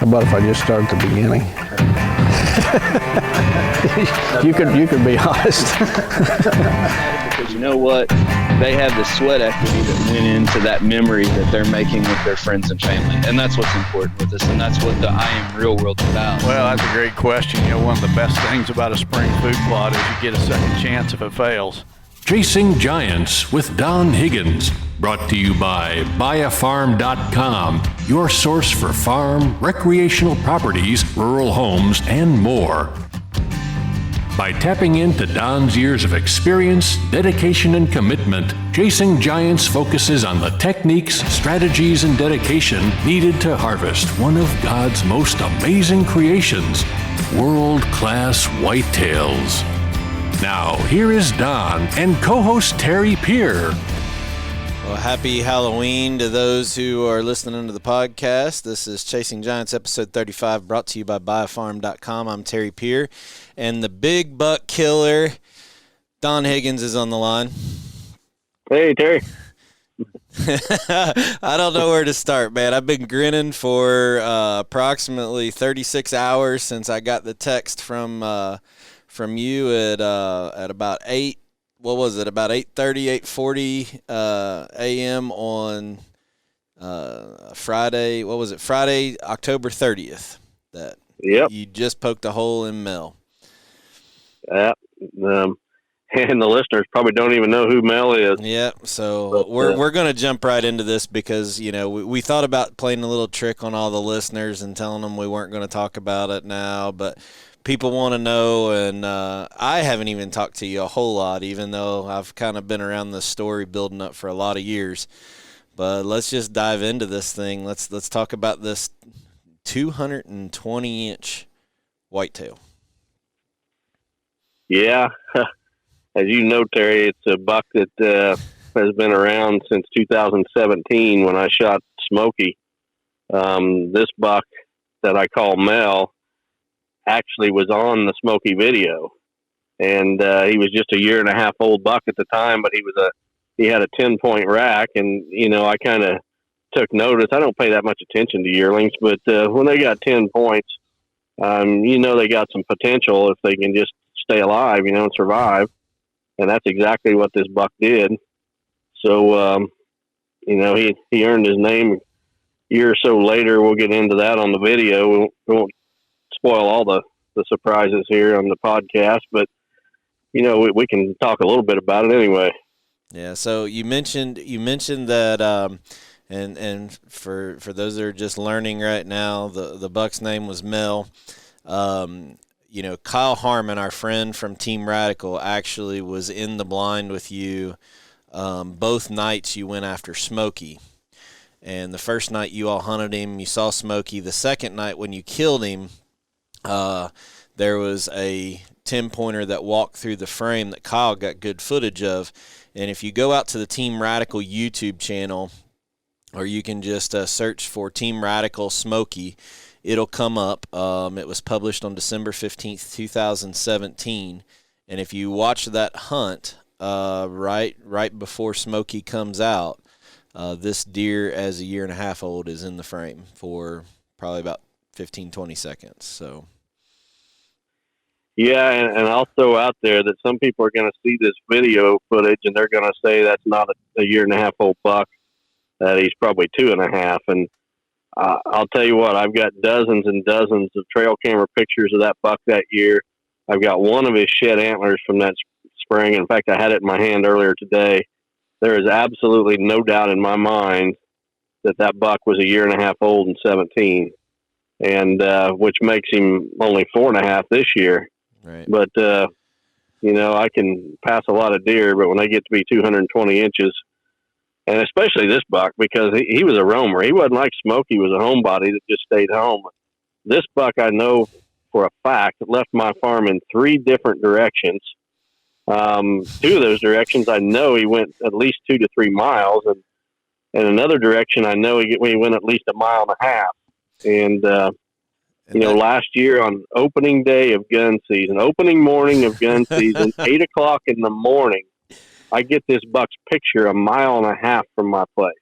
about if I just start at the beginning? you could be honest. Because you know what? They have the sweat equity that went into that memory that they're making with their friends and family. And that's what's important with us. And that's what the I Am Real world's about. Well, that's a great question. You know, one of the best things about a spring food plot is you get a second chance if it fails. Chasing Giants with Don Higgins. Brought to you by buyafarm.com, your source for farm, recreational properties, rural homes, and more. By tapping into Don's years of experience, dedication, and commitment, Chasing Giants focuses on the techniques, strategies, and dedication needed to harvest one of God's most amazing creations, world-class whitetails. Now, here is Don and co-host Terry Peer. Well, happy Halloween to those who are listening to the podcast. This is Chasing Giants, episode 35, brought to you by buyafarm.com. I'm Terry Peer, and the big buck killer, Don Higgins, is on the line. Hey, Terry. I don't know where to start, man. I've been grinning for approximately 36 hours since I got the text from you at about 8. What was it, about 8:30, 8:40 a.m. on Friday? What was it, Friday, October 30th, that you just poked a hole in Mel. Yeah, and the listeners probably don't even know who Mel is. Yeah, so we're going to jump right into this because, you know, we thought about playing a little trick on all the listeners and telling them we weren't going to talk about it now, but people want to know, and I haven't even talked to you a whole lot, even though I've kind of been around this story building up for a lot of years. But let's just dive into this thing. Let's talk about this 220-inch whitetail. Yeah, as you know, Terry, it's a buck that has been around since 2017 when I shot Smokey. This buck that I call Mel actually was on the Smokey video, and he was just a year and a half old buck at the time, but he had a 10-point rack, and you know, I kind of took notice. I don't pay that much attention to yearlings, but when they got 10 points, you know, they got some potential if they can just stay alive, you know, and survive. And that's exactly what this buck did. So you know, he earned his name. A year or so later, we'll get into that on the video. We won't spoil all the surprises here on the podcast, but you know, we can talk a little bit about it anyway. Yeah. So you mentioned that, and for those that are just learning right now, the buck's name was Mel. You know, Kyle Harmon, our friend from Team Radical, actually was in the blind with you both nights you went after Smokey. And the first night you all hunted him, you saw Smokey. The second night when you killed him, there was a 10-pointer that walked through the frame that Kyle got good footage of. And if you go out to the Team Radical YouTube channel, or you can just search for Team Radical Smokey, it'll come up. It was published on December 15th, 2017. And if you watch that hunt right before Smokey comes out, this deer as a year and a half old is in the frame for probably about 15, 20 seconds. So, yeah, and I'll throw out there that some people are going to see this video footage and they're going to say that's not a year and a half old buck, that he's probably 2.5. And I'll tell you what, I've got dozens and dozens of trail camera pictures of that buck that year. I've got one of his shed antlers from that spring. In fact, I had it in my hand earlier today. There is absolutely no doubt in my mind that buck was a year and a half old in 17. And which makes him only 4.5 this year. Right. But you know, I can pass a lot of deer, but when they get to be 220 inches, and especially this buck, because he was a roamer. He wasn't like Smokey, was a homebody that just stayed home. This buck, I know for a fact, left my farm in 3 different directions. 2 of those directions, I know he went at least 2 to 3 miles, and another direction, I know he went at least 1.5 miles. And you know, last year on opening day of gun season, opening morning of gun season, 8 o'clock in the morning, I get this buck's picture 1.5 miles from my place.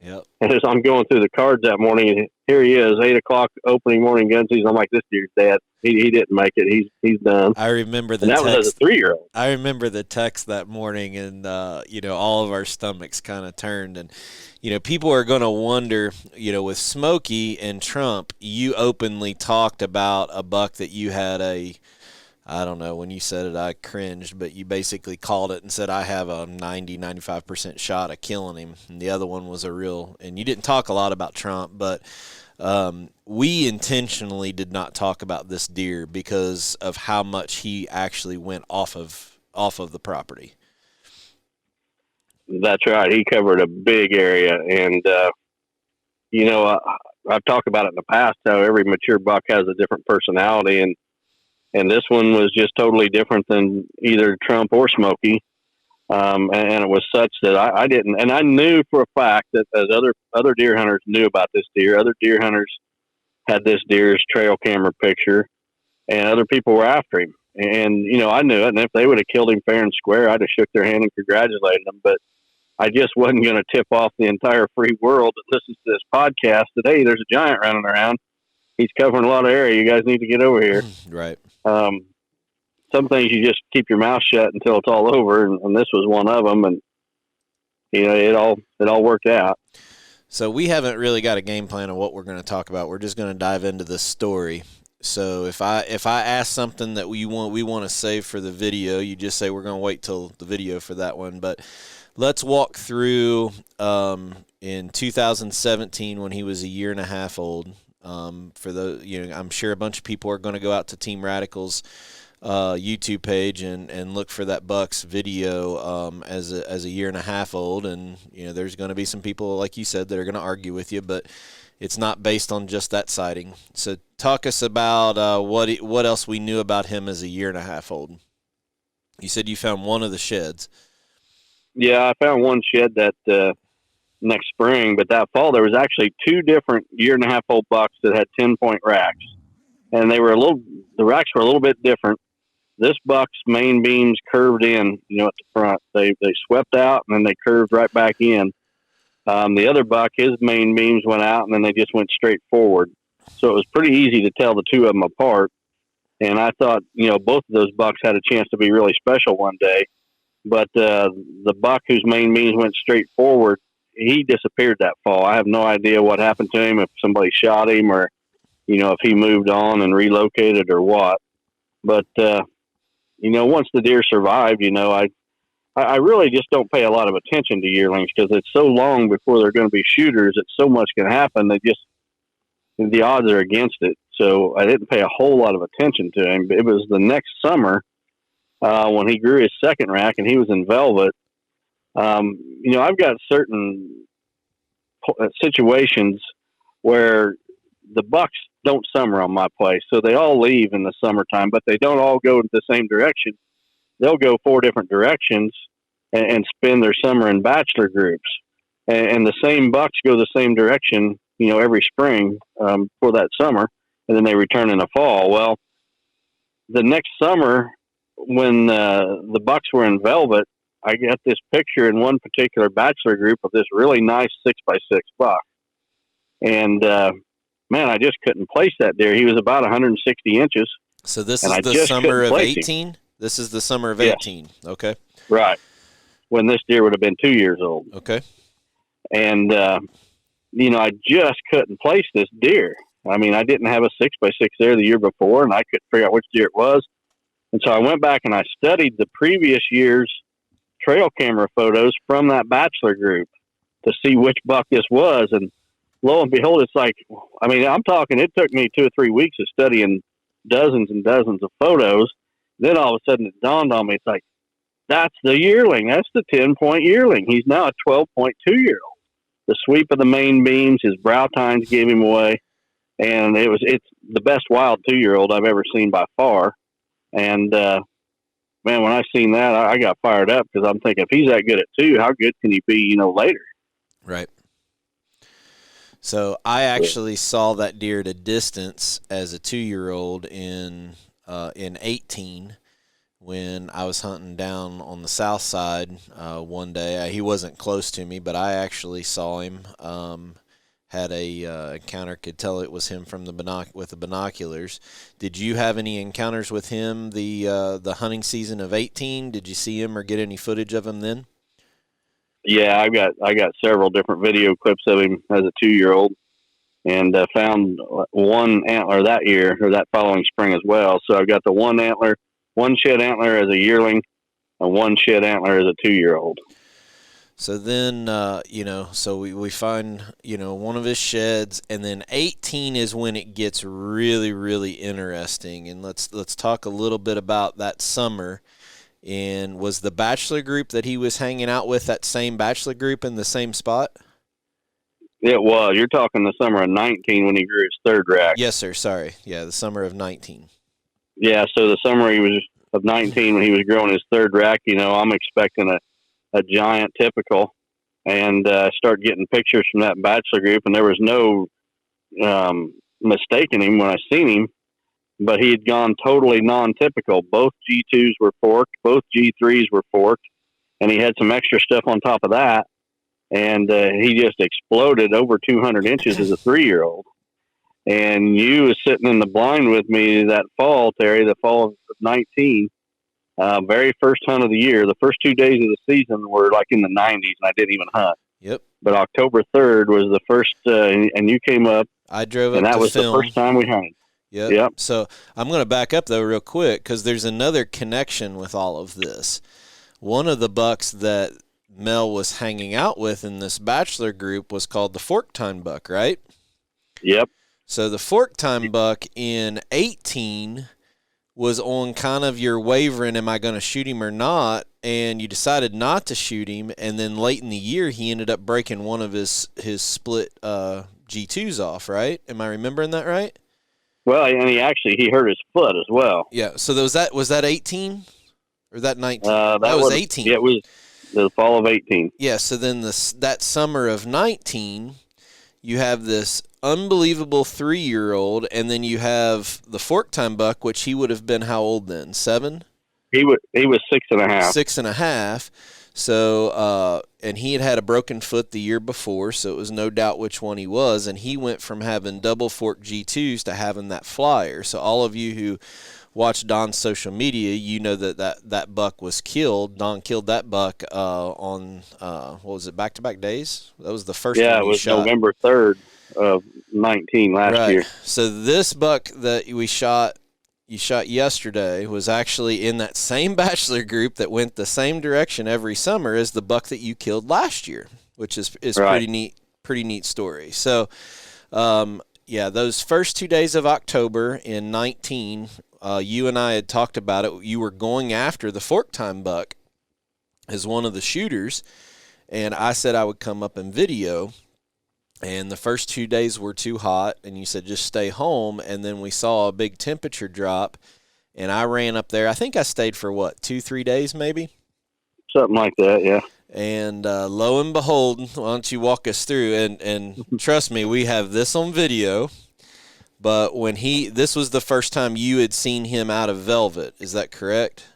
Yep. And as I'm going through the cards that morning, here he is, 8 o'clock opening morning gun season. I'm like, this dude's dead. He didn't make it. He's done. I remember the And that text. was as a 3-year-old. I remember the text that morning, and all of our stomachs kind of turned. And people are going to wonder, with Smokey and Trump, you openly talked about a buck that you had I don't know, when you said it, I cringed, but you basically called it and said, I have a 95% shot of killing him. And the other one was and you didn't talk a lot about Trump, but we intentionally did not talk about this deer because of how much he actually went off of the property. That's right. He covered a big area. And, I've talked about it in the past, how every mature buck has a different personality. And this one was just totally different than either Trump or Smokey. And it was such that I didn't, and I knew for a fact that as other deer hunters knew about this deer, other deer hunters had this deer's trail camera picture, and other people were after him. And, I knew it. And if they would have killed him fair and square, I'd have shook their hand and congratulated them. But I just wasn't going to tip off the entire free world that listens to this podcast that, hey, there's a giant running around. He's covering a lot of area. You guys need to get over here. Right. Some things you just keep your mouth shut until it's all over, and this was one of them. And it all worked out. So we haven't really got a game plan of what we're going to talk about. We're just going to dive into the story. So if I ask something that we want to save for the video, you just say we're going to wait till the video for that one. But let's walk through in 2017 when he was a year and a half old. For the I'm sure a bunch of people are going to go out to Team Radical's YouTube page and look for that buck's video as a year and a half old, and there's going to be some people, like you said, that are going to argue with you, but it's not based on just that sighting. So talk us about what else we knew about him as a year and a half old. You said you found one of the sheds. Yeah, I found one shed that next spring, but that fall there was actually 2 different year and a half old bucks that had 10-point racks, and the racks were a little bit different. This buck's main beams curved in, at the front. They swept out and then they curved right back in. The other buck, his main beams went out and then they just went straight forward. So it was pretty easy to tell the two of them apart. And I thought, both of those bucks had a chance to be really special one day. But the buck whose main beams went straight forward, he disappeared that fall. I have no idea what happened to him, if somebody shot him or, if he moved on and relocated or what. But, once the deer survived, I really just don't pay a lot of attention to yearlings because it's so long before they're going to be shooters that so much can happen. The odds are against it. So I didn't pay a whole lot of attention to him. It was the next summer when he grew his second rack and he was in velvet. I've got certain situations where the bucks don't summer on my place. So they all leave in the summertime, but they don't all go in the same direction. They'll go 4 different directions and spend their summer in bachelor groups. And the same bucks go the same direction, every spring for that summer, and then they return in the fall. Well, the next summer when the bucks were in velvet, I got this picture in one particular bachelor group of this really nice 6x6 buck. And, man, I just couldn't place that deer. He was about 160 inches. So this is the summer of 18? This is the summer of 18. Okay. Right. When this deer would have been 2 years old. Okay. And, I just couldn't place this deer. I mean, I didn't have a 6x6 there the year before, and I couldn't figure out which deer it was. And so I went back and I studied the previous year's trail camera photos from that bachelor group to see which buck this was. And lo and behold, it's like, I'm talking, it took me 2 or 3 weeks of studying dozens and dozens of photos. Then all of a sudden it dawned on me, it's like, that's the yearling. That's the 10-point yearling. He's now a 12.2-year-old. The sweep of the main beams, his brow tines gave him away. And it's the best wild 2-year-old I've ever seen by far. And, man, when I seen that, I got fired up because I'm thinking, if he's that good at 2, how good can he be, later? Right. So I actually saw that deer at a distance as a 2-year-old in 18 when I was hunting down on the south side one day. He wasn't close to me, but I actually saw him. Had a encounter, could tell it was him from with the binoculars. Did you have any encounters with him the hunting season of 18? Did you see him or get any footage of him then? Yeah, I got several different video clips of him as a 2-year-old, and found one antler that year or that following spring as well. So I've got the one shed antler as a yearling, and one shed antler as a 2-year-old. So then, so we find, one of his sheds, and then 18 is when it gets really, really interesting. And let's talk a little bit about that summer. And was the bachelor group that he was hanging out with that same bachelor group in the same spot? It was. You're talking the summer of 19 when he grew his third rack. Yes, sir. Sorry. Yeah, the summer of 19. Yeah, so the summer of 19 when he was growing his third rack, I'm expecting a giant typical, and start getting pictures from that bachelor group, and there was no mistaking him when I seen him, but he had gone totally non-typical. Both G2s were forked, both G3s were forked, and he had some extra stuff on top of that, and he just exploded over 200 inches as a 3-year-old. And you was sitting in the blind with me that fall, Terry, the fall of 19, very first hunt of the year. The first 2 days of the season were like in the 90s, and I didn't even hunt. Yep. But October 3rd was the first, and you came up. I drove up and that to was film. the first time we hunted. Yep. So I'm going to back up, though, real quick, because there's another connection with all of this. One of the bucks that Mel was hanging out with in this bachelor group was called the Fork Time buck, right? Yep. So the Fork Time buck in 18 was on kind of your wavering, am I going to shoot him or not? And you decided not to shoot him, and then late in the year he ended up breaking one of his split G2s off, right? Am I remembering that right? Well, and he hurt his foot as well. Yeah. So was that 18 or that 19? That was 18. Yeah, it was the fall of 18. Yeah. So then that summer of 19, you have this unbelievable 3-year-old, and then you have the Fork Time buck, which he would have been how old then? 7? He was 6.5. 6.5. So, and he had a broken foot the year before, so it was no doubt which one he was, and he went from having double fork G2s to having that flyer. So all of you who watch Don's social media, you know that buck was killed. Don killed that buck on, what was it, back-to-back days? That was the first one it was shot. November 3rd of 19 last year. So this buck that you shot yesterday was actually in that same bachelor group that went the same direction every summer as the buck that you killed last year, which is right. pretty neat story. So, those first 2 days of October in 19, you and I had talked about it. You were going after the Fork Time buck as one of the shooters, and I said I would come up and video. And the first 2 days were too hot, and you said just stay home. And then we saw a big temperature drop, and I ran up there. I think I stayed for, 2-3 days maybe? Something like that, yeah. And lo and behold, why don't you walk us through? And trust me, we have this on video. But this was the first time you had seen him out of velvet. Is that correct?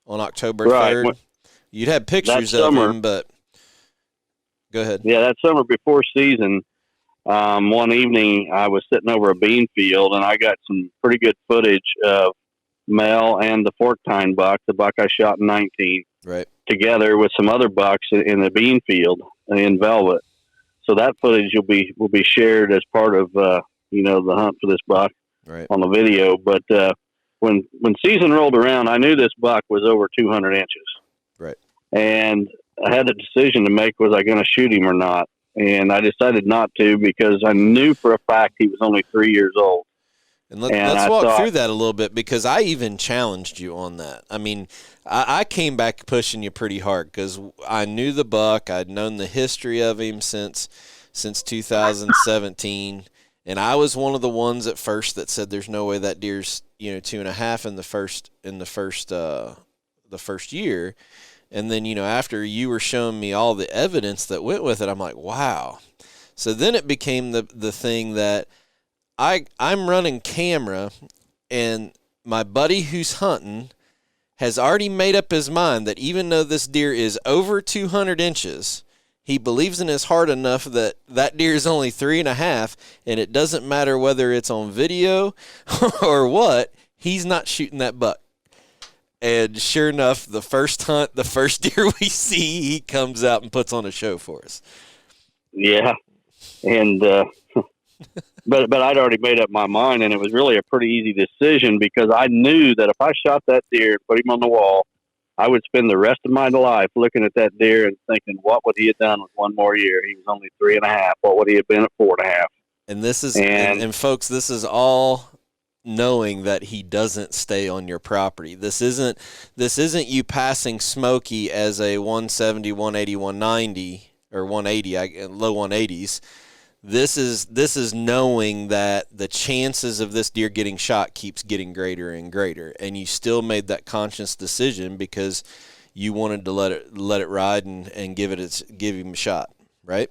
On October 3rd? Right. You'd had pictures of him, but go ahead. Yeah, that summer before season, one evening I was sitting over a bean field, and I got some pretty good footage of Mel and the Fork Time buck, the buck I shot in 19, right, together with some other bucks in the bean field in velvet. So that footage will be shared as part of the hunt for this buck, right, on the video. But when season rolled around, I knew this buck was over 200 inches, right, and I had a decision to make: was I going to shoot him or not? And I decided not to, because I knew for a fact he was only 3 years old. And let's walk through that a little bit, because I even challenged you on that. I mean, I came back pushing you pretty hard because I knew the buck. I'd known the history of him since 2017, and I was one of the ones at first that said there's no way that deer's 2.5 in the first year. And then, after you were showing me all the evidence that went with it, I'm like, wow. So then it became the thing that I'm running camera, and my buddy who's hunting has already made up his mind that even though this deer is over 200 inches, he believes in his heart enough that that deer is only 3.5, and it doesn't matter whether it's on video or what, he's not shooting that buck. And sure enough, the first hunt, the first deer we see, he comes out and puts on a show for us. Yeah. And, but I'd already made up my mind, and it was really a pretty easy decision because I knew that if I shot that deer and put him on the wall, I would spend the rest of my life looking at that deer and thinking, what would he have done with one more year? He was only 3.5. What would he have been at 4.5? And this is, and folks, this is all knowing that he doesn't stay on your property. This isn't you passing Smokey as a 170, 180, 190 or 180, low 180s. This is knowing that the chances of this deer getting shot keeps getting greater and greater, and you still made that conscious decision because you wanted to let it ride and give him a shot, right?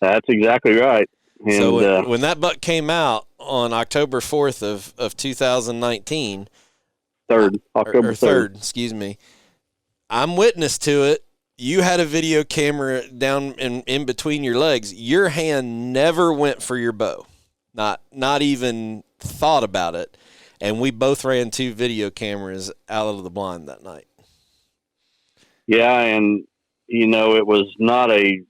That's exactly right. And, so when that buck came out on October 4th of 2019, October 3rd, excuse me, I'm witness to it. You had a video camera down in between your legs. Your hand never went for your bow, not even thought about it. And we both ran 2 video cameras out of the blind that night. Yeah, and it was not a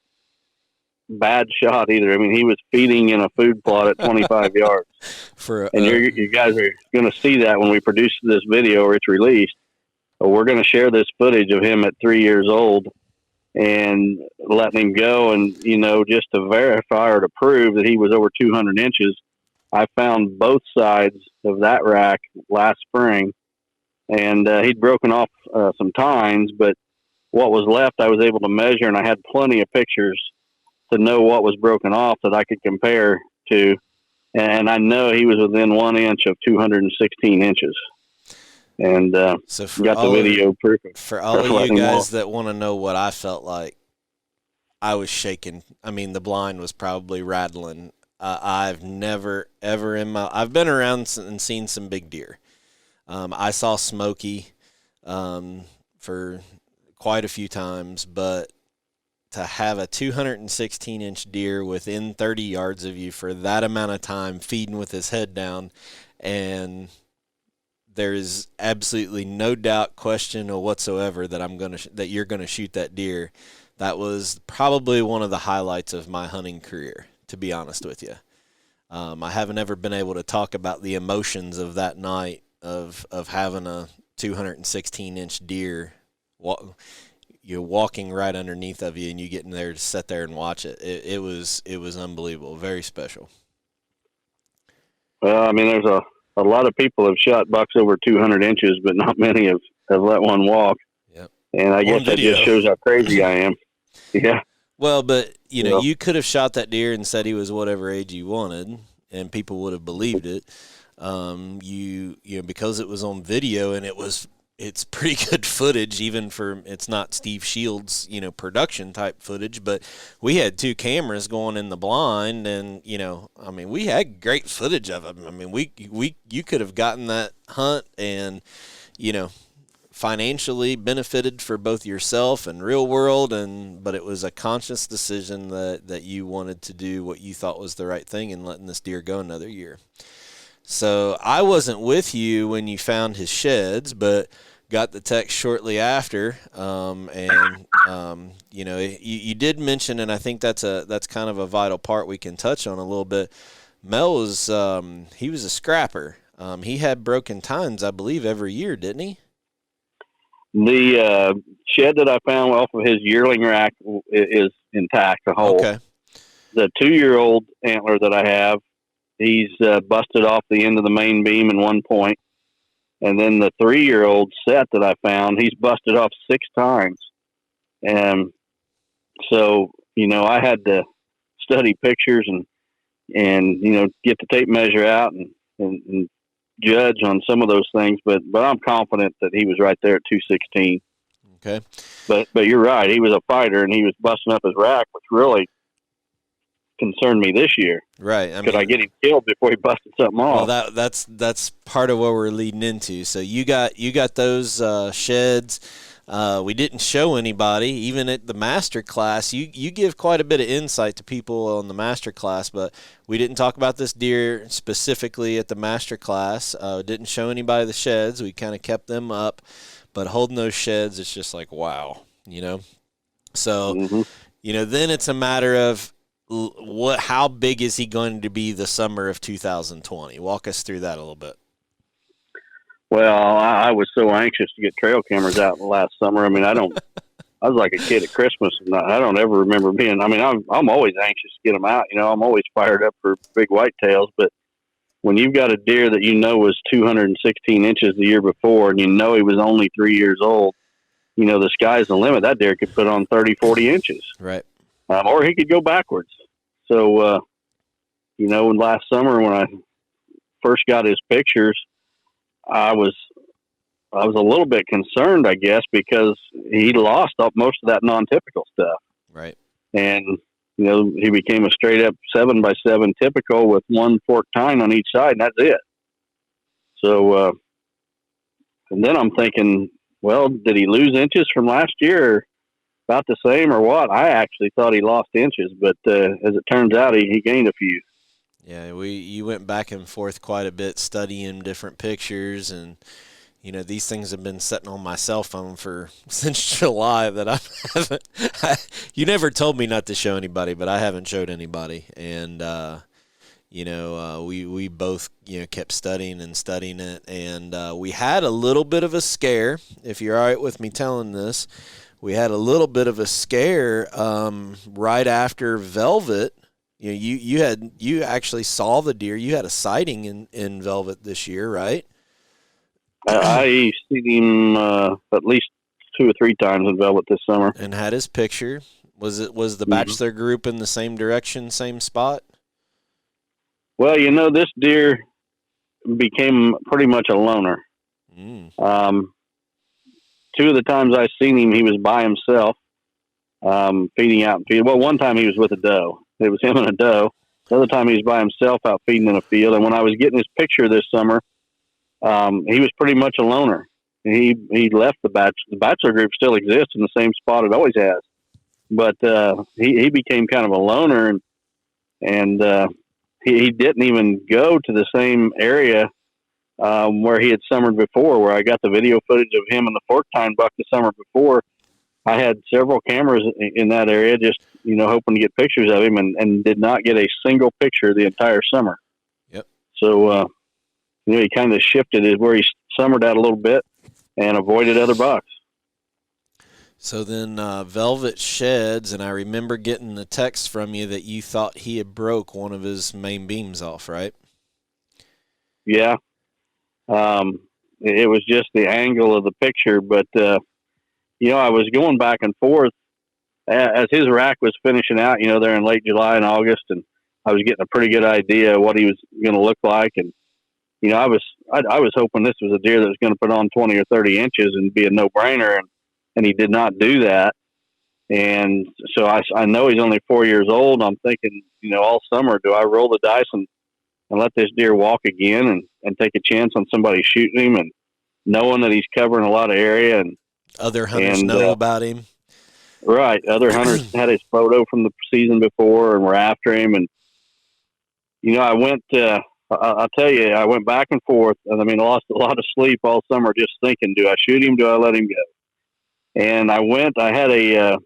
bad shot either. I mean, he was feeding in a food plot at 25 yards. And you guys are going to see that when we produce this video or it's released. We're going to share this footage of him at 3 years old and letting him go. And, just to verify or to prove that he was over 200 inches, I found both sides of that rack last spring, and he'd broken off some tines, but what was left I was able to measure, and I had plenty of pictures to know what was broken off that I could compare to. And I know he was within 1 inch of 216 inches. And so for got the video proof. For all of you guys that want to know what I felt like, I was shaking. I mean, the blind was probably rattling. I've never, ever I've been around and seen some big deer. I saw Smokey for quite a few times, but to have a 216-inch deer within 30 yards of you for that amount of time, feeding with his head down, and there is absolutely no doubt, question, or whatsoever that you're gonna shoot that deer. That was probably one of the highlights of my hunting career, to be honest with you. I haven't ever been able to talk about the emotions of that night of having a 216-inch deer you're walking right underneath of you, and you getting there to sit there and watch it. It was unbelievable, very special. Well, I mean, there's a lot of people have shot bucks over 200 inches, but not many have let one walk. Yep. And I guess that just shows how crazy I am. Yeah. Well, but you could have shot that deer and said he was whatever age you wanted, and people would have believed it. Because it was on video and it's pretty good footage, even for it's not Steve Shields, production type footage, but we had 2 cameras going in the blind, and we had great footage of him. I mean, you could have gotten that hunt and financially benefited for both yourself and real world, but it was a conscious decision that you wanted to do what you thought was the right thing in letting this deer go another year. So I wasn't with you when you found his sheds, but got the text shortly after, you did mention, and I think that's kind of a vital part we can touch on a little bit. Mel was he was a scrapper. He had broken tines, I believe, every year, didn't he? The shed that I found off of his yearling rack is intact, a whole. Okay. The 2-year-old antler that I have, he's busted off the end of the main beam in one point. And then the 3-year-old set that I found, he's busted off 6 times. And so, I had to study pictures and get the tape measure out and judge on some of those things. But I'm confident that he was right there at 216. Okay. But you're right. He was a fighter, and he was busting up his rack, which really, concerned me this year. Right. Could I get him killed before he busted something off? Well, that's part of what we're leading into. So you got those sheds. We didn't show anybody, even at the master class. You give quite a bit of insight to people on the master class, but we didn't talk about this deer specifically at the master class. Didn't show anybody the sheds. We kind of kept them up, but holding those sheds, it's just like, wow, you know? So, you know, then it's a matter of how big is he going to be the summer of 2020? Walk us through that a little bit. Well, I was so anxious to get trail cameras out last summer. I mean, I was like a kid at Christmas, and I don't ever remember being. I mean, I'm always anxious to get them out. You know, I'm always fired up for big whitetails. But when you've got a deer that you know was 216 inches the year before, and you know he was only 3 years old, you know the sky's the limit. That deer could put on 30, 40 inches, right? Or he could go backwards. So, you know, last summer when I first got his pictures, I was a little bit concerned, I guess, because he lost up most of that non-typical stuff. Right. And, you know, he became a straight up 7x7 typical with one forked tine on each side, and that's it. So, and then I'm thinking, well, did he lose inches from last year? About the same or what? I actually thought he lost inches, but as it turns out, he gained a few. Yeah, you went back and forth quite a bit studying different pictures, and you know these things have been sitting on my cell phone since July that I haven't. You never told me not to show anybody, but I haven't showed anybody, and you know we both kept studying it, and we had a little bit of a scare. If you're all right with me telling this. We had a little bit of a scare right after Velvet. You know, you actually saw the deer. You had a sighting in Velvet this year, right? I seen him at least 2 or 3 times in Velvet this summer, and had his picture. Was the bachelor group in the same direction, same spot? Well, you know, this deer became pretty much a loner. 2 of the times I seen him, he was by himself, feeding out. Well, one time he was with a doe. It was him and a doe. The other time he was by himself out feeding in a field. And when I was getting his picture this summer, he was pretty much a loner. He left the bachelor. The bachelor group still exists in the same spot it always has. But he became kind of a loner, and he didn't even go to the same area where he had summered before, where I got the video footage of him and the fork tine buck the summer before. I had several cameras in that area, just, hoping to get pictures of him, and did not get a single picture the entire summer. Yep. So, he kind of shifted where he summered out a little bit and avoided other bucks. So then Velvet sheds, and I remember getting the text from you that you thought he had broke one of his main beams off, right? Yeah. It was just the angle of the picture, but, I was going back and forth as his rack was finishing out, there in late July and August, and I was getting a pretty good idea of what he was going to look like. And, I was hoping this was a deer that was going to put on 20 or 30 inches and be a no-brainer, and he did not do that. And so I know he's only 4 years old. I'm thinking, all summer, do I roll the dice and let this deer walk again and take a chance on somebody shooting him, and knowing that he's covering a lot of area, and other hunters know about him. Right. Other hunters had his photo from the season before and were after him. And, I went, I'll tell you, I went back and forth, and I lost a lot of sleep all summer just thinking, do I shoot him? Do I let him go? And I had a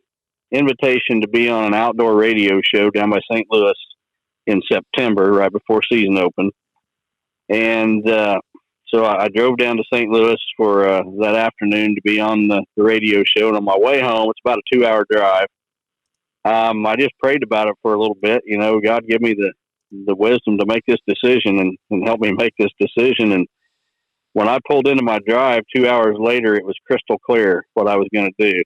invitation to be on an outdoor radio show down by St. Louis in September, right before season opened. And so I drove down to St. Louis for that afternoon to be on the radio show. And on my way home, it's about a 2-hour drive. I just prayed about it for a little bit. God give me the wisdom to make this decision and help me make this decision. And when I pulled into my drive 2 hours later, it was crystal clear what I was going to do.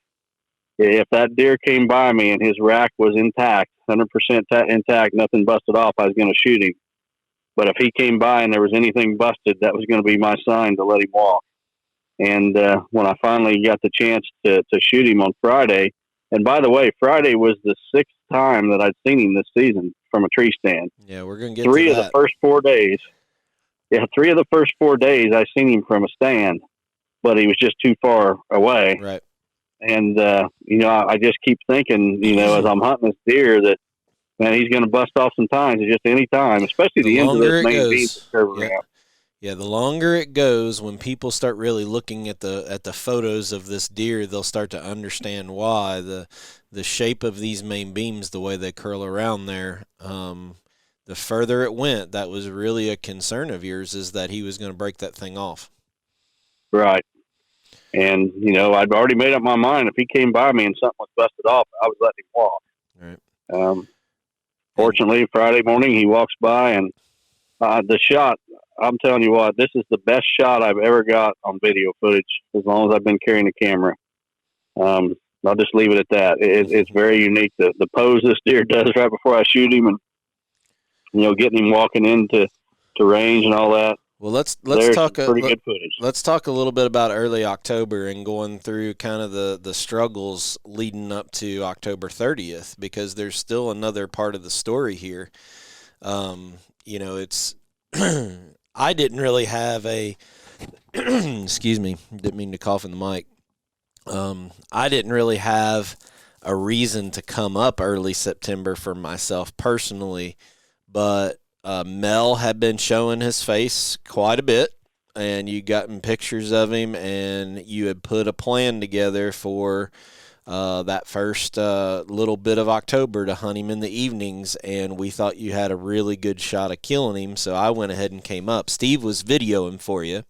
If that deer came by me and his rack was intact, 100% intact, nothing busted off, I was going to shoot him. But if he came by and there was anything busted, that was going to be my sign to let him walk. And when I finally got the chance to shoot him on Friday, and by the way, Friday was the 6th time that I'd seen him this season. from a tree stand. Yeah, we're gonna get Three to of that. the first 4 days. Yeah, 3 of the first 4 days I seen him from a stand, but he was just too far away. Right. And I just keep thinking, as I'm hunting this deer, that man, he's going to bust off some tines at just any time, especially the ends of those main beams that curve around. Yeah, the longer it goes, when people start really looking at the photos of this deer, they'll start to understand why the shape of these main beams, the way they curl around there. The further it went, that was really a concern of yours, is that he was going to break that thing off. Right. And I'd already made up my mind. If he came by me and something was busted off, I was letting him walk. Right. Fortunately, Friday morning he walks by, and the shot. I'm telling you what, this is the best shot I've ever got on video footage, as long as I've been carrying a camera. I'll just leave it at that. It's very unique. The pose this deer does right before I shoot him, and getting him walking into range and all that. Well, let's talk pretty good footage. Let's talk a little bit about early October and going through kind of the struggles leading up to October 30th, because there's still another part of the story here. It's I didn't really have a excuse me, didn't mean to cough in the mic. I didn't really have a reason to come up early September for myself personally, but Mel had been showing his face quite a bit, and you gotten pictures of him, and you had put a plan together for that first little bit of October to hunt him in the evenings, and we thought you had a really good shot of killing him, so I went ahead and came up. Steve was videoing for you,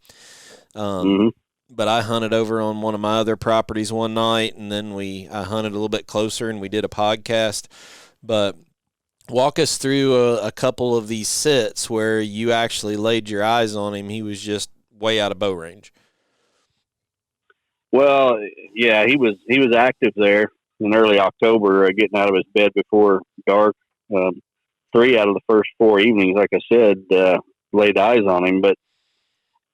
but I hunted over on one of my other properties one night, and then I hunted a little bit closer, and we did a podcast. But walk us through a couple of these sits where you actually laid your eyes on him. He was just way out of bow range. Well, yeah, he was active there in early October, getting out of his bed before dark. 3 out of the first 4 evenings, like I said, laid eyes on him. But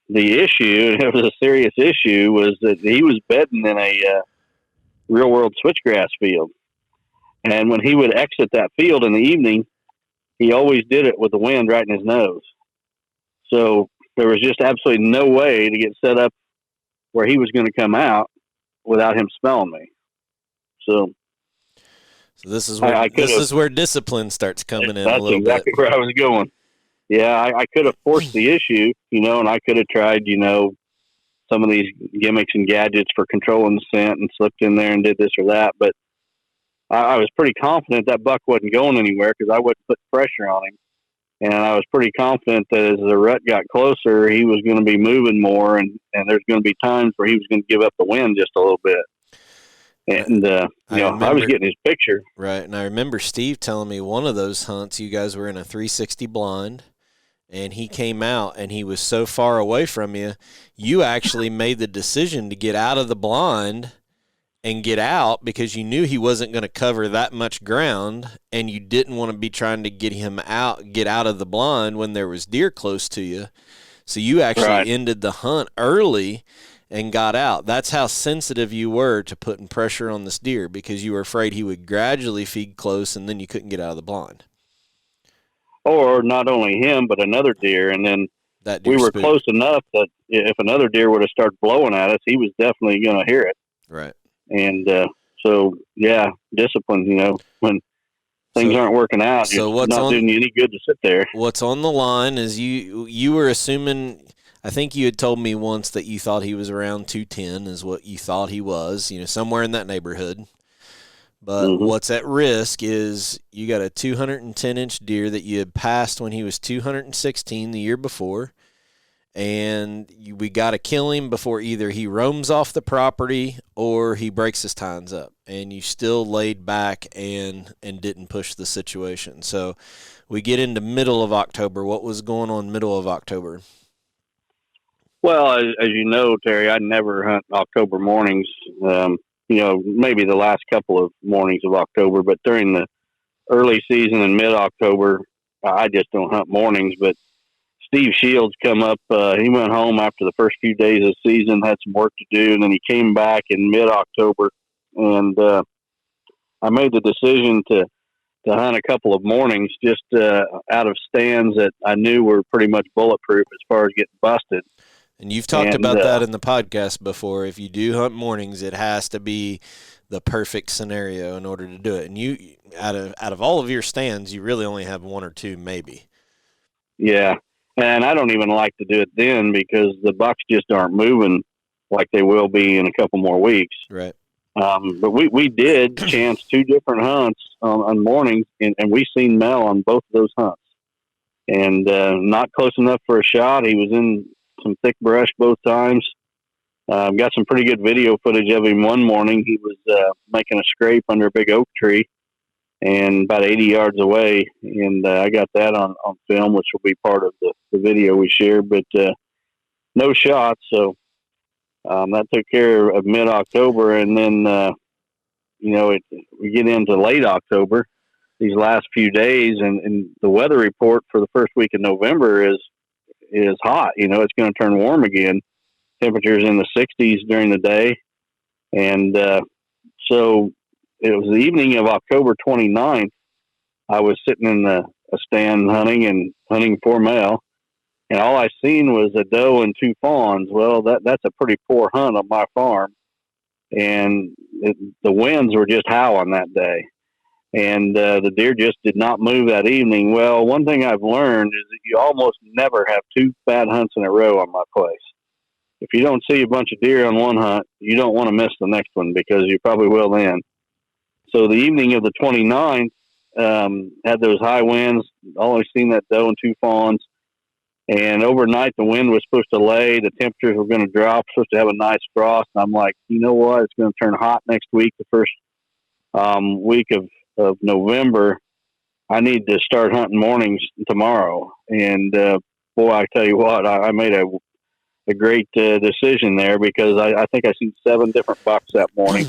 the issue, it was a serious issue, was that he was bedding in a real-world switchgrass field. And when he would exit that field in the evening, he always did it with the wind right in his nose. So there was just absolutely no way to get set up where he was going to come out without him smelling me. So this is where discipline starts coming in a little bit. That's exactly where I was going. Yeah, I could have forced the issue, and I could have tried, some of these gimmicks and gadgets for controlling the scent and slipped in there and did this or that. But I was pretty confident that buck wasn't going anywhere because I wouldn't put pressure on him. And I was pretty confident that as the rut got closer, he was going to be moving more, and there's going to be times where he was going to give up the wind just a little bit. And, I was getting his picture. Right, and I remember Steve telling me one of those hunts, you guys were in a 360 blind, and he came out, and he was so far away from you, you actually made the decision to get out of the blind and get out because you knew he wasn't going to cover that much ground, and you didn't want to be trying to get out of the blind when there was deer close to you. So you actually ended the hunt early and got out. That's how sensitive you were to putting pressure on this deer, because you were afraid he would gradually feed close and then you couldn't get out of the blind. Or not only him, but another deer. And then we were close enough that if another deer would have started blowing at us, he was definitely going to hear it. Right. And discipline, when things aren't working out, it's not doing you any good to sit there. What's on the line is you were assuming, I think you had told me once that you thought he was around 210 is what you thought he was, somewhere in that neighborhood. But what's at risk is you got a 210-inch deer that you had passed when he was 216 the year before. And we got to kill him before either he roams off the property or he breaks his tines up. And you still laid back and didn't push the situation. So we get into middle of October. What was going on middle of October? Well, as you know, Terry, I never hunt October mornings. Maybe the last couple of mornings of October, but during the early season and mid-October, I just don't hunt mornings. But Steve Shields come up. He went home after the first few days of the season, had some work to do, and then he came back in mid-October. And I made the decision to to hunt a couple of mornings just out of stands that I knew were pretty much bulletproof as far as getting busted. And you've talked about that in the podcast before. If you do hunt mornings, it has to be the perfect scenario in order to do it. And you, out of all of your stands, you really only have one or two, maybe. Yeah, and I don't even like to do it then because the bucks just aren't moving like they will be in a couple more weeks. Right. But we did chance 2 different hunts on mornings, and we seen Mel on both of those hunts. And not close enough for a shot. He was in some thick brush both times. Got some pretty good video footage of him one morning. He was making a scrape under a big oak tree and about 80 yards away. And I got that on film, which will be part of the video we share, but no shots. So that took care of mid-October. And then, we get into late October, these last few days, and the weather report for the first week of November is hot. It's going to turn warm again. Temperatures in the 60s during the day. And so it was the evening of October 29th. I was sitting in a stand hunting for male, and all I seen was a doe and 2 fawns. Well, that's a pretty poor hunt on my farm, and the winds were just howling that day. And the deer just did not move that evening. Well, one thing I've learned is that you almost never have 2 bad hunts in a row on my place. If you don't see a bunch of deer on one hunt, you don't want to miss the next one because you probably will then. So the evening of the 29th, had those high winds, always seen that doe and 2 fawns. And overnight, the wind was supposed to lay. The temperatures were going to drop, supposed to have a nice frost. And I'm like, you know what? It's going to turn hot next week, the first week of November. I need to start hunting mornings tomorrow. And boy, I tell you what, I made a great decision there because I think I seen 7 different bucks that morning.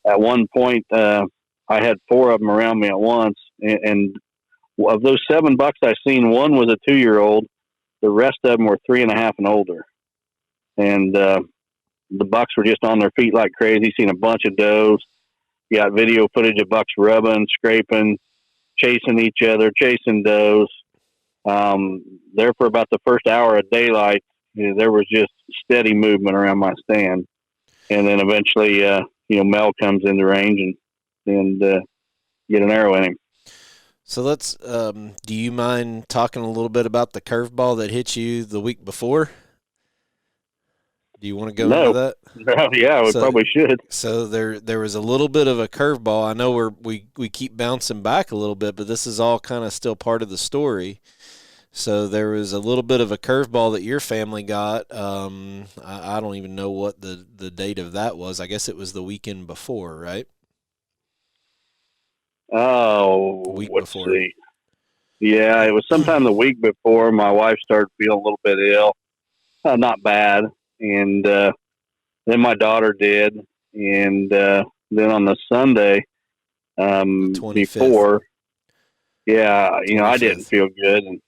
At one point, I had 4 of them around me at once, and of those 7 bucks I seen, one was a 2-year-old. The rest of them were 3.5 and older, and the bucks were just on their feet like crazy. Seen a bunch of does. Got video footage of bucks rubbing, scraping, chasing each other, chasing does. There for about the first hour of daylight, there was just steady movement around my stand. And then eventually, Mel comes into range and get an arrow in him. So let's, do you mind talking a little bit about the curveball that hit you the week before? Do you want to go into that? Yeah, we probably should. So there was a little bit of a curveball. I know we keep bouncing back a little bit, but this is all kind of still part of the story. So there was a little bit of a curveball that your family got. I don't even know what the date of that was. I guess it was the weekend before, right? Oh, week let's before. See. Yeah, it was sometime the week before. My wife started feeling a little bit ill. Not bad. And then my daughter did. And then on the Sunday before, I didn't feel good. And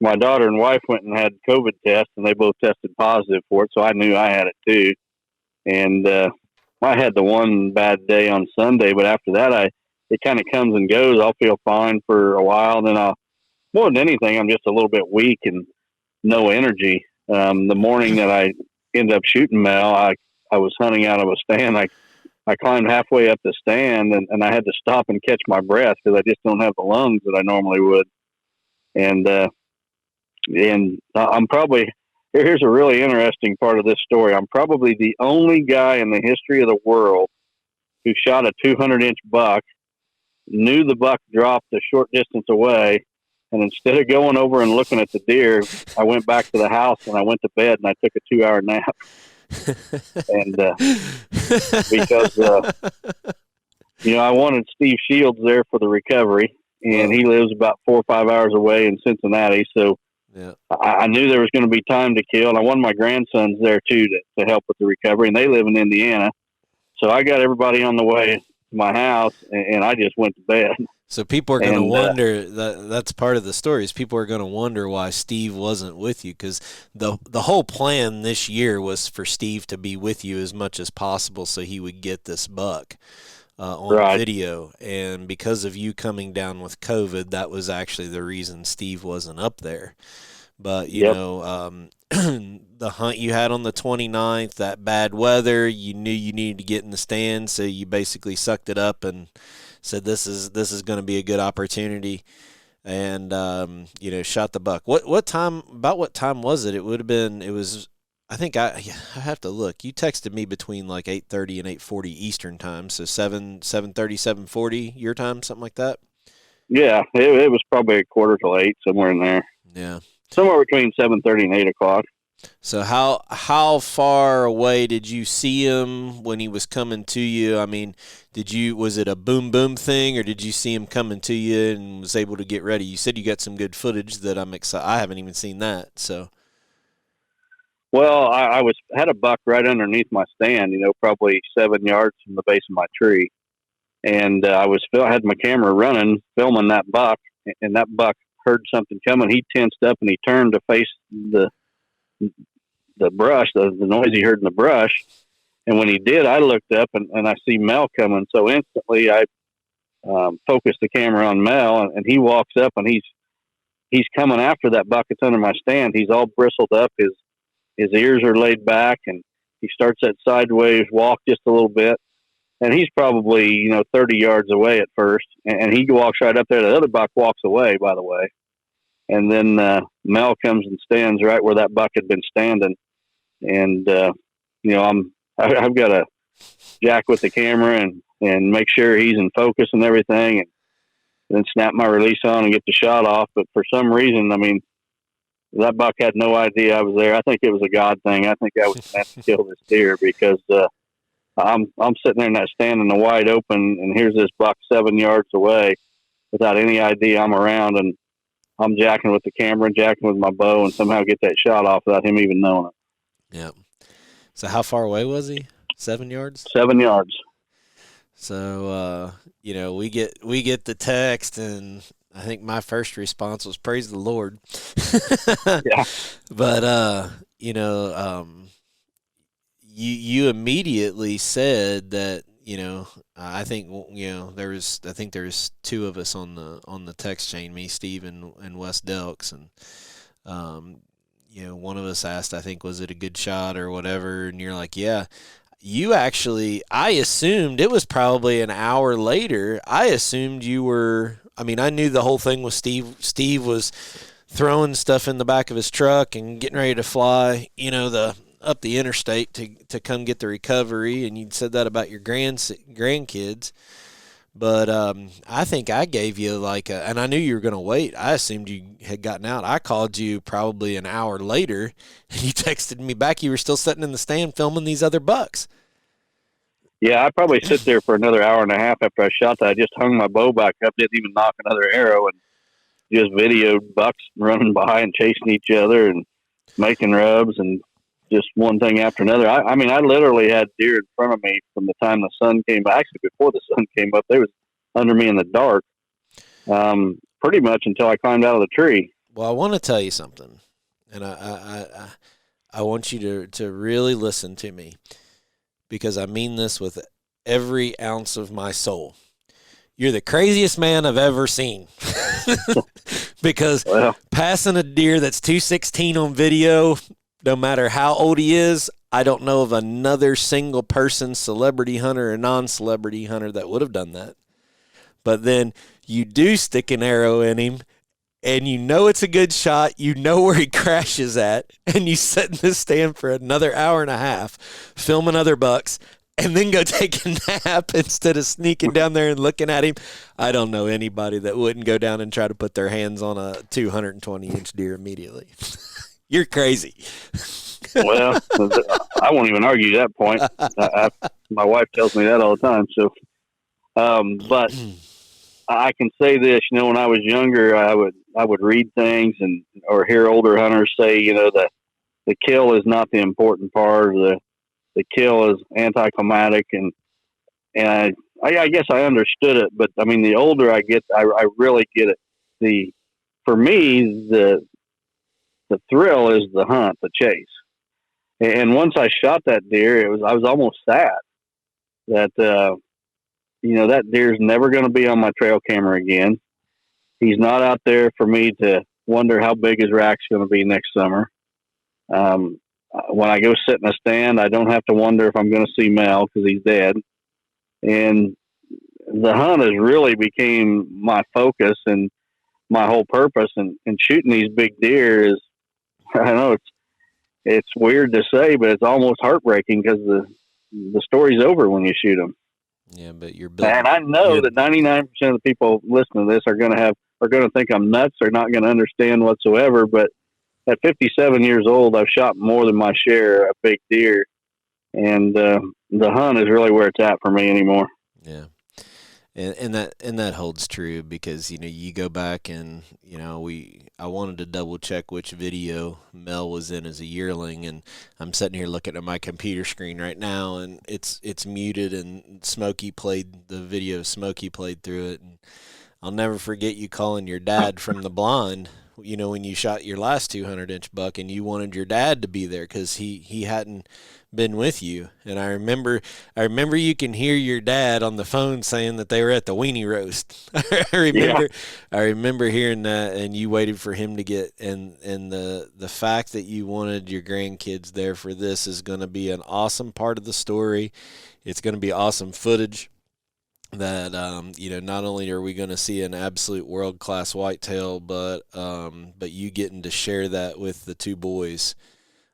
my daughter and wife went and had COVID tests, and they both tested positive for it, so I knew I had it too. And I had the one bad day on Sunday, but after that, it kind of comes and goes. I'll feel fine for a while, then more than anything, I'm just a little bit weak and no energy. The morning that I ended up shooting Mel, I was hunting out of a stand. I climbed halfway up the stand, and I had to stop and catch my breath because I just don't have the lungs that I normally would. And I'm probably, here's a really interesting part of this story. I'm probably the only guy in the history of the world who shot a 200-inch buck, knew the buck dropped a short distance away, and instead of going over and looking at the deer, I went back to the house and I went to bed and I took a 2-hour nap. And because, I wanted Steve Shields there for the recovery, and he lives about 4 or 5 hours away in Cincinnati. So yeah. I knew there was going to be time to kill, and I wanted my grandsons there too to help with the recovery, and they live in Indiana. So I got everybody on the way to my house, and I just went to bed. So people are going to wonder, that's part of the story, is people are going to wonder why Steve wasn't with you, because the whole plan this year was for Steve to be with you as much as possible so he would get this buck. on Right. video. And because of you coming down with COVID, that was actually the reason Steve wasn't up there. But, you Yep. know, the hunt you had on the 29th, that bad weather, you knew you needed to get in the stand, so you basically sucked it up and said this is going to be a good opportunity, and you know, shot the buck. What time was it? It would have been, it was, I think I have to look. You texted me between like 8:30 and 8:40 Eastern time, so 7:30, 7:40 your time, something like that. Yeah, it was probably a quarter till 8, somewhere in there. Yeah. Somewhere between 7:30 and 8 o'clock. So how far away did you see him when he was coming to you? I mean, was it a boom boom thing, or did you see him coming to you and was able to get ready? You said you got some good footage that I'm excited. I haven't even seen that. So Well, I had a buck right underneath my stand, you know, probably 7 yards from the base of my tree, and I had my camera running, filming that buck, and that buck heard something coming. He tensed up and he turned to face the brush, the noise he heard in the brush. And when he did, I looked up and I see Mel coming. So instantly I focused the camera on Mel, and he walks up and he's coming after that buck that's under my stand. He's all bristled up. His ears are laid back, and he starts that sideways walk just a little bit. And he's probably, you know, 30 yards away at first. And he walks right up there. The other buck walks away, by the way. And then Mel comes and stands right where that buck had been standing. And, you know, I've got to jack with the camera and make sure he's in focus and everything, and then snap my release on and get the shot off. But for some reason, I mean, that buck had no idea I was there. I think it was a God thing. I think I was meant to kill this deer, because I'm sitting there in that stand in the wide open, and here's this buck 7 yards away without any idea I'm around, and I'm jacking with the camera, jacking with my bow, and somehow get that shot off without him even knowing it. yeah. So how far away was he? 7 yards? 7 yards. So you know, we get the text, and I think my first response was praise the Lord. Yeah. But you know, you immediately said that, you know, I think, you know, there's two of us on the text chain, me, Steve, and Wes Delks, and you know, one of us asked, I think, was it a good shot or whatever, and you're like, yeah. You actually, I assumed it was probably an hour later. I assumed you were, I mean, I knew the whole thing was Steve was throwing stuff in the back of his truck and getting ready to fly, you know, up the interstate to come get the recovery, and you'd said that about your grandkids. But I think I gave you and I knew you were going to wait. I assumed you had gotten out. I called you probably an hour later, and you texted me back. You were still sitting in the stand filming these other bucks. Yeah, I probably sit there for another hour and a half after I shot that. I just hung my bow back up, didn't even knock another arrow, and just videoed bucks running by and chasing each other and making rubs, and just one thing after another. I mean, I literally had deer in front of me from the time the sun came. Actually, before the sun came up, they was under me in the dark, pretty much until I climbed out of the tree. Well, I want to tell you something, and I want you to really listen to me, because I mean this with every ounce of my soul. You're the craziest man I've ever seen. Because passing a deer that's 216 on video, no matter how old he is, I don't know of another single person, celebrity hunter or non-celebrity hunter, that would have done that. But then you do stick an arrow in him, and you know it's a good shot, you know where he crashes at, and you sit in the stand for another hour and a half, filming other bucks, and then go take a nap instead of sneaking down there and looking at him. I don't know anybody that wouldn't go down and try to put their hands on a 220-inch deer immediately. You're crazy. Well, I won't even argue that point. My wife tells me that all the time. So, but I can say this, you know, when I was younger, I would read things or hear older hunters say, you know, that the kill is not the important part. The kill is anticlimactic, and I guess I understood it. But I mean, the older I get, I really get it. For me, the thrill is the hunt, the chase. And once I shot that deer, I was almost sad that that deer's never going to be on my trail camera again. He's not out there for me to wonder how big his rack's going to be next summer. When I go sit in a stand, I don't have to wonder if I'm going to see Mel because he's dead. And the hunt has really became my focus and my whole purpose. And shooting these big deer is, I know it's weird to say, but it's almost heartbreaking because the story's over when you shoot them. Yeah, but you're building. And I know that 99% of the people listening to this are going to think I'm nuts. They're not going to understand whatsoever. But at 57 years old, I've shot more than my share of big deer, and the hunt is really where it's at for me anymore. Yeah. And that holds true because, you go back and, I wanted to double check which video Mel was in as a yearling, and I'm sitting here looking at my computer screen right now, and it's muted, and Smokey played the video. Smokey played through it, and I'll never forget you calling your dad from the blind, when you shot your last 200-inch buck, and you wanted your dad to be there because he hadn't been with you. And I remember you can hear your dad on the phone saying that they were at the weenie roast. I remember hearing that, and you waited for him to get, and the fact that you wanted your grandkids there for this is going to be an awesome part of the story. It's going to be awesome footage that not only are we going to see an absolute world-class whitetail, but you getting to share that with the two boys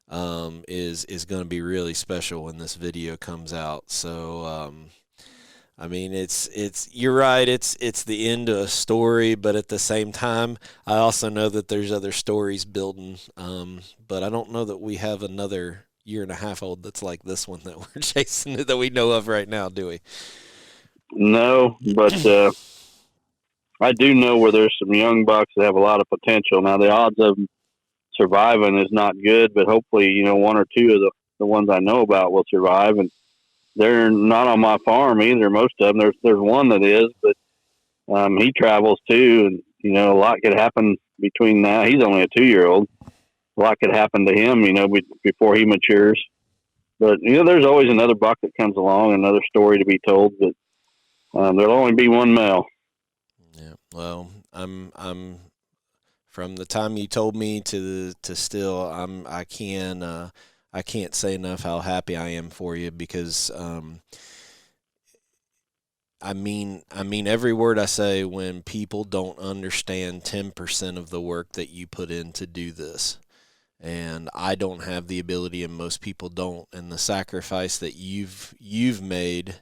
is going to be really special when this video comes out. So it's you're right, it's the end of a story, but at the same time I also know that there's other stories building, but I don't know that we have another 1.5 year old that's like this one that we're chasing that we know of right now, do we? No, but I do know where there's some young bucks that have a lot of potential. Now, the odds of them surviving is not good, but hopefully, 1 or 2 of the ones I know about will survive. And they're not on my farm either, most of them. There's one that is, but he travels too, and, a lot could happen between now. He's only a 2-year-old. A lot could happen to him, before he matures. But, there's always another buck that comes along, another story to be told, but there'll only be one Mel. Yeah. Well, I'm from the time you told me to still, I can't say enough how happy I am for you because I mean every word I say when people don't understand 10% of the work that you put in to do this. And I don't have the ability, and most people don't, and the sacrifice that you've made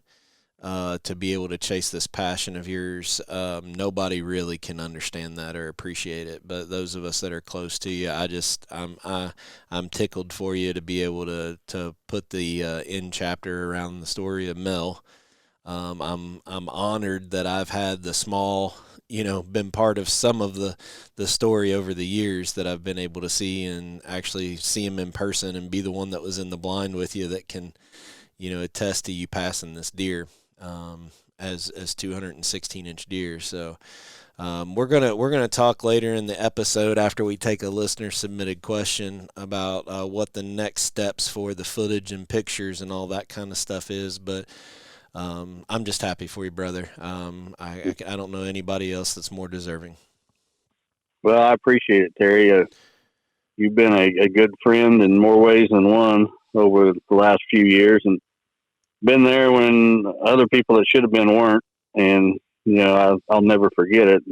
to be able to chase this passion of yours, nobody really can understand that or appreciate it. But those of us that are close to you, I'm tickled for you to be able to put the end chapter around the story of Mel. I'm honored that I've had the small, been part of some of the story over the years that I've been able to see and actually see him in person and be the one that was in the blind with you that can, attest to you passing this deer. As 216-inch deer. So we're gonna talk later in the episode after we take a listener submitted question about what the next steps for the footage and pictures and all that kind of stuff is. But I'm just happy for you, brother. I don't know anybody else that's more deserving. Well, I appreciate it, Terry. You've been a good friend in more ways than one over the last few years, and been there when other people that should have been weren't, and I'll never forget it.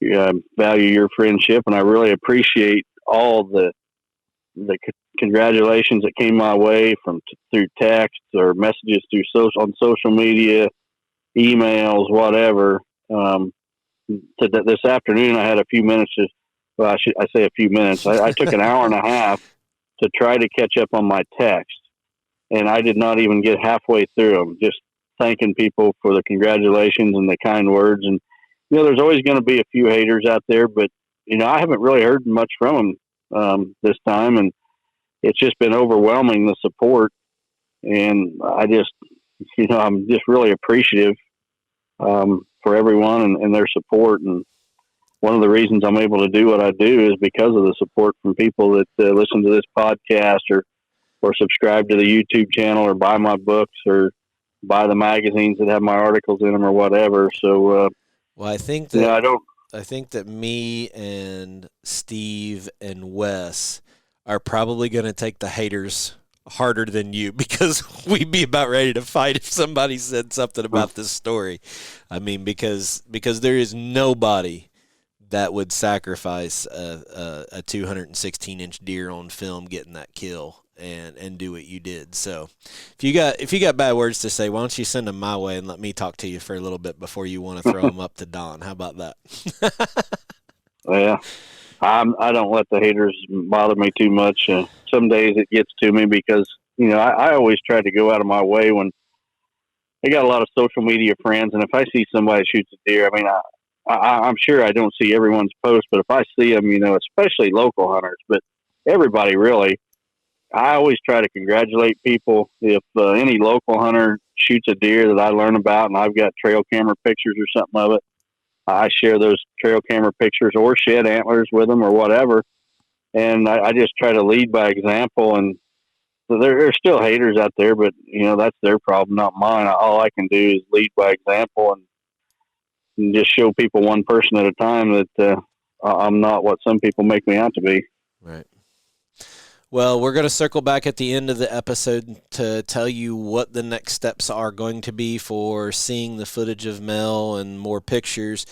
I value your friendship, and I really appreciate all the congratulations that came my way through text or messages on social media, emails, whatever. This afternoon, I had a few minutes. I say a few minutes. I took an hour and a half to try to catch up on my text. And I did not even get halfway through them, just thanking people for the congratulations and the kind words. And, there's always going to be a few haters out there, but, I haven't really heard much from them this time. And it's just been overwhelming, the support. And I just, I'm just really appreciative for everyone and their support. And one of the reasons I'm able to do what I do is because of the support from people that listen to this podcast or subscribe to the YouTube channel or buy my books or buy the magazines that have my articles in them or whatever. So, well, I think you know, that I think that me and Steve and Wes are probably going to take the haters harder than you, because we'd be about ready to fight if somebody said something about this story. I mean, because there is nobody that would sacrifice a 216-inch deer on film getting that kill and do what you did. So if you got bad words to say, why don't you send them my way and let me talk to you for a little bit before you want to throw them up to Don? How about that? Yeah, I don't let the haters bother me too much. Some days it gets to me because, you know, I always try to go out of my way when I got a lot of social media friends, and if I see somebody shoots a deer, I mean, I'm sure I don't see everyone's post, but if I see them, you know, especially local hunters, but everybody really, I always try to congratulate people. If any local hunter shoots a deer that I learn about and I've got trail camera pictures or something of it, I share those trail camera pictures or shed antlers with them or whatever. And I just try to lead by example. And so there are still haters out there, but, you know, that's their problem, not mine. All I can do is lead by example and just show people one person at a time that I'm not what some people make me out to be. Right. Well, we're going to circle back at the end of the episode to tell you what the next steps are going to be for seeing the footage of Mel and more pictures.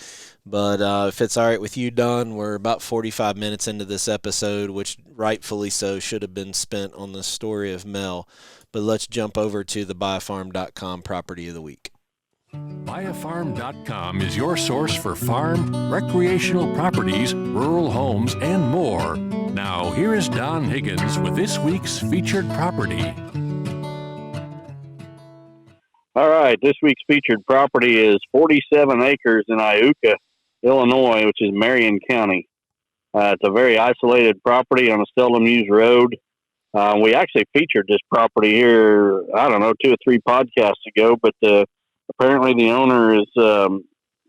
But if it's all right with you, Don, we're about 45 minutes into this episode, which rightfully so should have been spent on the story of Mel. But let's jump over to the BuyAFarm.com property of the week. BuyAFarm.com is your source for farm, recreational properties, rural homes, and more. Now, here is Don Higgins with this week's featured property. All right, this week's featured property is 47 acres in Iuka, Illinois, which is Marion County. It's a very isolated property on a seldom used road. We actually featured this property here, I don't know, 2 or 3 podcasts ago, but apparently the owner is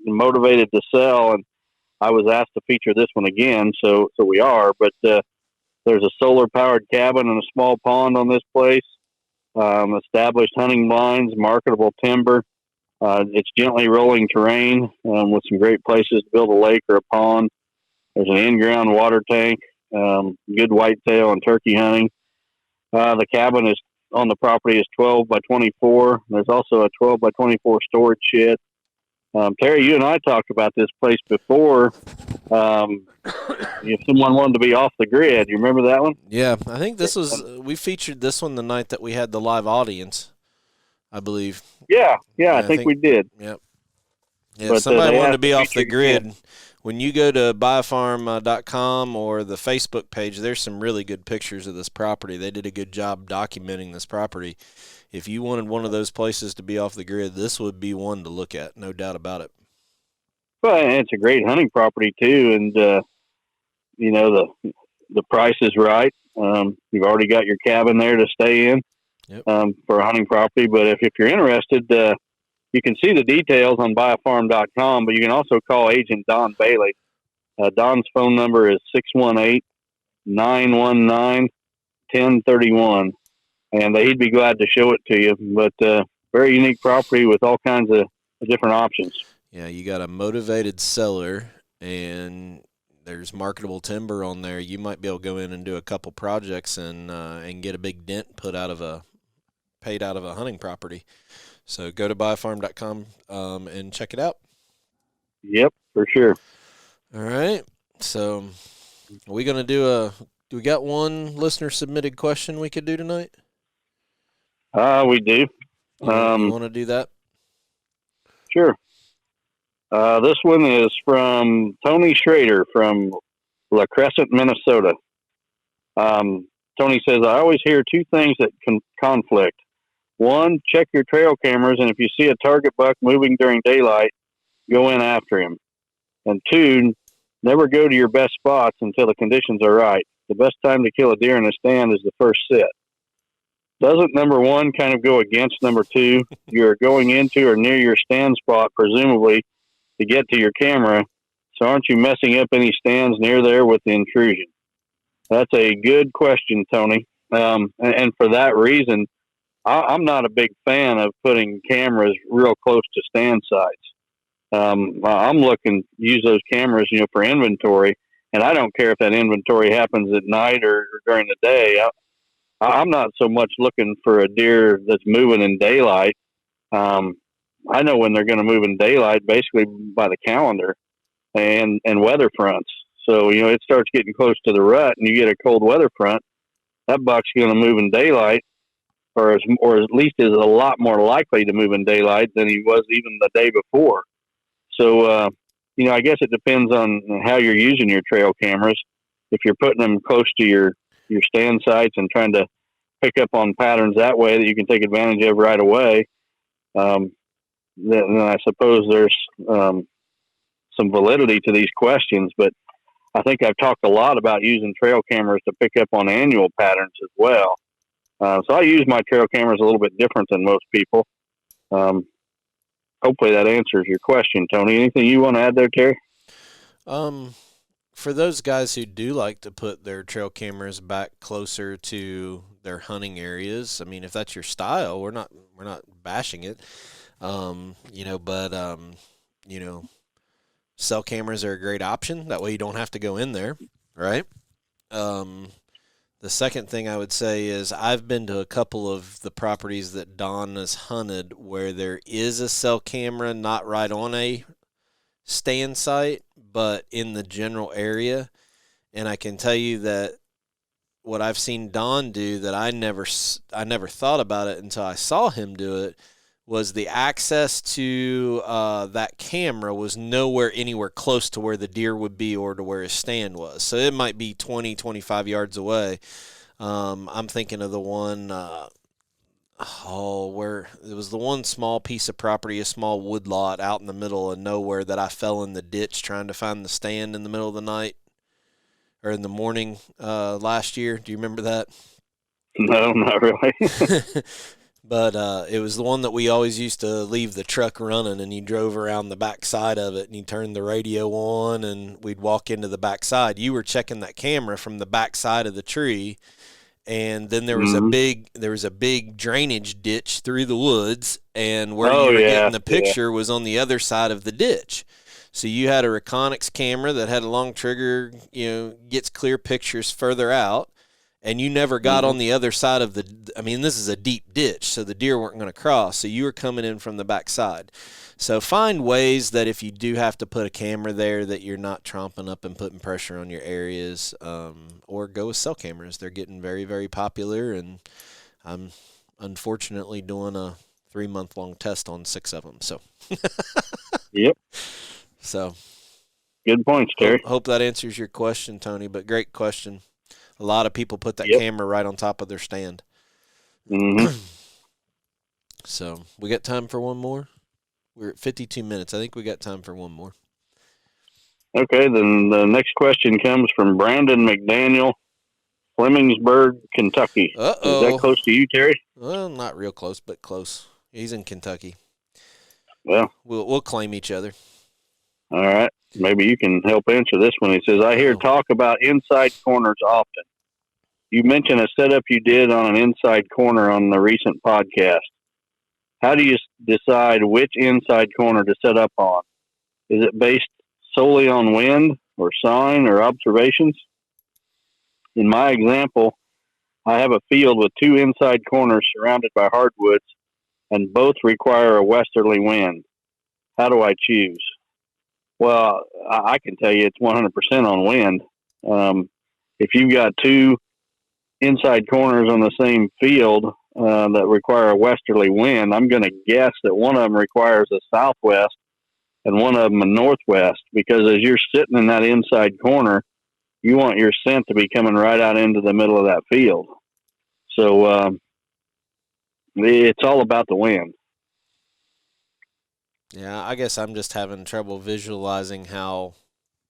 motivated to sell, and I was asked to feature this one again, so we are. But there's a solar-powered cabin and a small pond on this place, established hunting blinds, marketable timber. It's gently rolling terrain with some great places to build a lake or a pond. There's an in-ground water tank, good whitetail and turkey hunting. The cabin is on the property is 12 by 24. There's also a 12 by 24 storage shed. Terry, you and I talked about this place before. If someone wanted to be off the grid, you remember that one? Yeah, I think this was we featured this one the night that we had the live audience, I believe. Yeah, I think we did. Yep. Yeah, But, if somebody wanted to be off the featured grid. again. When you go to BuyAFarm.com or the Facebook page, there's some really good pictures of this property. They did a good job documenting this property. If you wanted one of those places to be off the grid, this would be one to look at, no doubt about it. Well, and it's a great hunting property too, and you know the price is right. You've already got your cabin there to stay in for a hunting property. But if you're interested, you can see the details on BuyAFarm.com, but you can also call Agent Don Bailey. Don's phone number is 618-919-1031, and he'd be glad to show it to you. But very unique property with all kinds of different options. Yeah, you got a motivated seller, and there's marketable timber on there. You might be able to go in and do a couple projects and get a big dent paid out of a hunting property. So go to BuyAFarm.com and check it out. Yep, for sure. All right. So are we going to do we got one listener submitted question we could do tonight? We do. You want to do that? Sure. This one is from Tony Schrader from La Crescent, Minnesota. Tony says, I always hear 2 things that can conflict. 1, check your trail cameras, and if you see a target buck moving during daylight, go in after him. And 2, never go to your best spots until the conditions are right. The best time to kill a deer in a stand is the first sit. Doesn't number 1 kind of go against number 2? You're going into or near your stand spot, presumably, to get to your camera. So aren't you messing up any stands near there with the intrusion? That's a good question, Tony. And for that reason, I'm not a big fan of putting cameras real close to stand sites. I'm looking use those cameras, for inventory, and I don't care if that inventory happens at night or during the day. I'm not so much looking for a deer that's moving in daylight. I know when they're going to move in daylight, basically by the calendar and weather fronts. So it starts getting close to the rut, and you get a cold weather front. That buck's going to move in daylight, or at least is a lot more likely to move in daylight than he was even the day before. So, I guess it depends on how you're using your trail cameras. If you're putting them close to your stand sites and trying to pick up on patterns that way that you can take advantage of right away, then I suppose there's some validity to these questions. But I think I've talked a lot about using trail cameras to pick up on annual patterns as well. So I use my trail cameras a little bit different than most people. Hopefully that answers your question, Tony. Anything you want to add there, Terry? For those guys who do like to put their trail cameras back closer to their hunting areas, I mean, if that's your style, we're not bashing it. Cell cameras are a great option. That way you don't have to go in there, right? The second thing I would say is I've been to a couple of the properties that Don has hunted where there is a cell camera, not right on a stand site, but in the general area. And I can tell you that what I've seen Don do that I never thought about it until I saw him do it was the access to that camera was anywhere close to where the deer would be or to where his stand was. So it might be 20, 25 yards away. I'm thinking of the one, where it was the one small piece of property, a small wood lot out in the middle of nowhere that I fell in the ditch trying to find the stand in the middle of the night or in the morning last year. Do you remember that? No, not really. But it was the one that we always used to leave the truck running, and you drove around the back side of it, and you turned the radio on, and we'd walk into the back side. You were checking that camera from the back side of the tree, and then there was a big drainage ditch through the woods, and where you were getting the picture was on the other side of the ditch. So you had a Reconyx camera that had a long trigger, gets clear pictures further out. And you never got on the other side of this is a deep ditch, so the deer weren't going to cross. So you were coming in from the back side. So find ways that if you do have to put a camera there that you're not tromping up and putting pressure on your areas, or go with cell cameras. They're getting very, very popular, and I'm unfortunately doing a 3-month-long test on 6 of them. So, Yep. So, good points, Terry. Hope that answers your question, Tony, but great question. A lot of people put that camera right on top of their stand. Mm-hmm. So we got time for one more? We're at 52 minutes. I think we got time for one more. Okay, then the next question comes from Brandon McDaniel, Flemingsburg, Kentucky. Uh-oh. Is that close to you, Terry? Well, not real close, but close. He's in Kentucky. Well, we'll claim each other. All right. Maybe you can help answer this one. He says, I hear talk about inside corners often. You mentioned a setup you did on an inside corner on the recent podcast. How do you decide which inside corner to set up on? Is it based solely on wind or sign or observations? In my example, I have a field with 2 inside corners surrounded by hardwoods, and both require a westerly wind. How do I choose? Well, I can tell you it's 100% on wind. If you've got 2 inside corners on the same field that require a westerly wind, I'm going to guess that one of them requires a southwest and one of them a northwest, because as you're sitting in that inside corner, you want your scent to be coming right out into the middle of that field. So it's all about the wind. Yeah, I guess I'm just having trouble visualizing how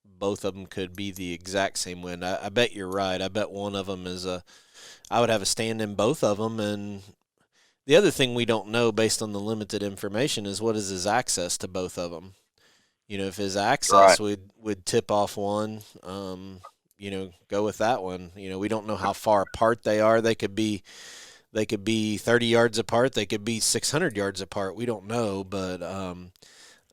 both of them could be the exact same wind. I bet you're right. I bet one of them is I would have a stand in both of them. And the other thing we don't know based on the limited information is what is his access to both of them. If his access would tip off one, go with that one. We don't know how far apart they are. They could be They could be 30 yards apart. They could be 600 yards apart. We don't know, but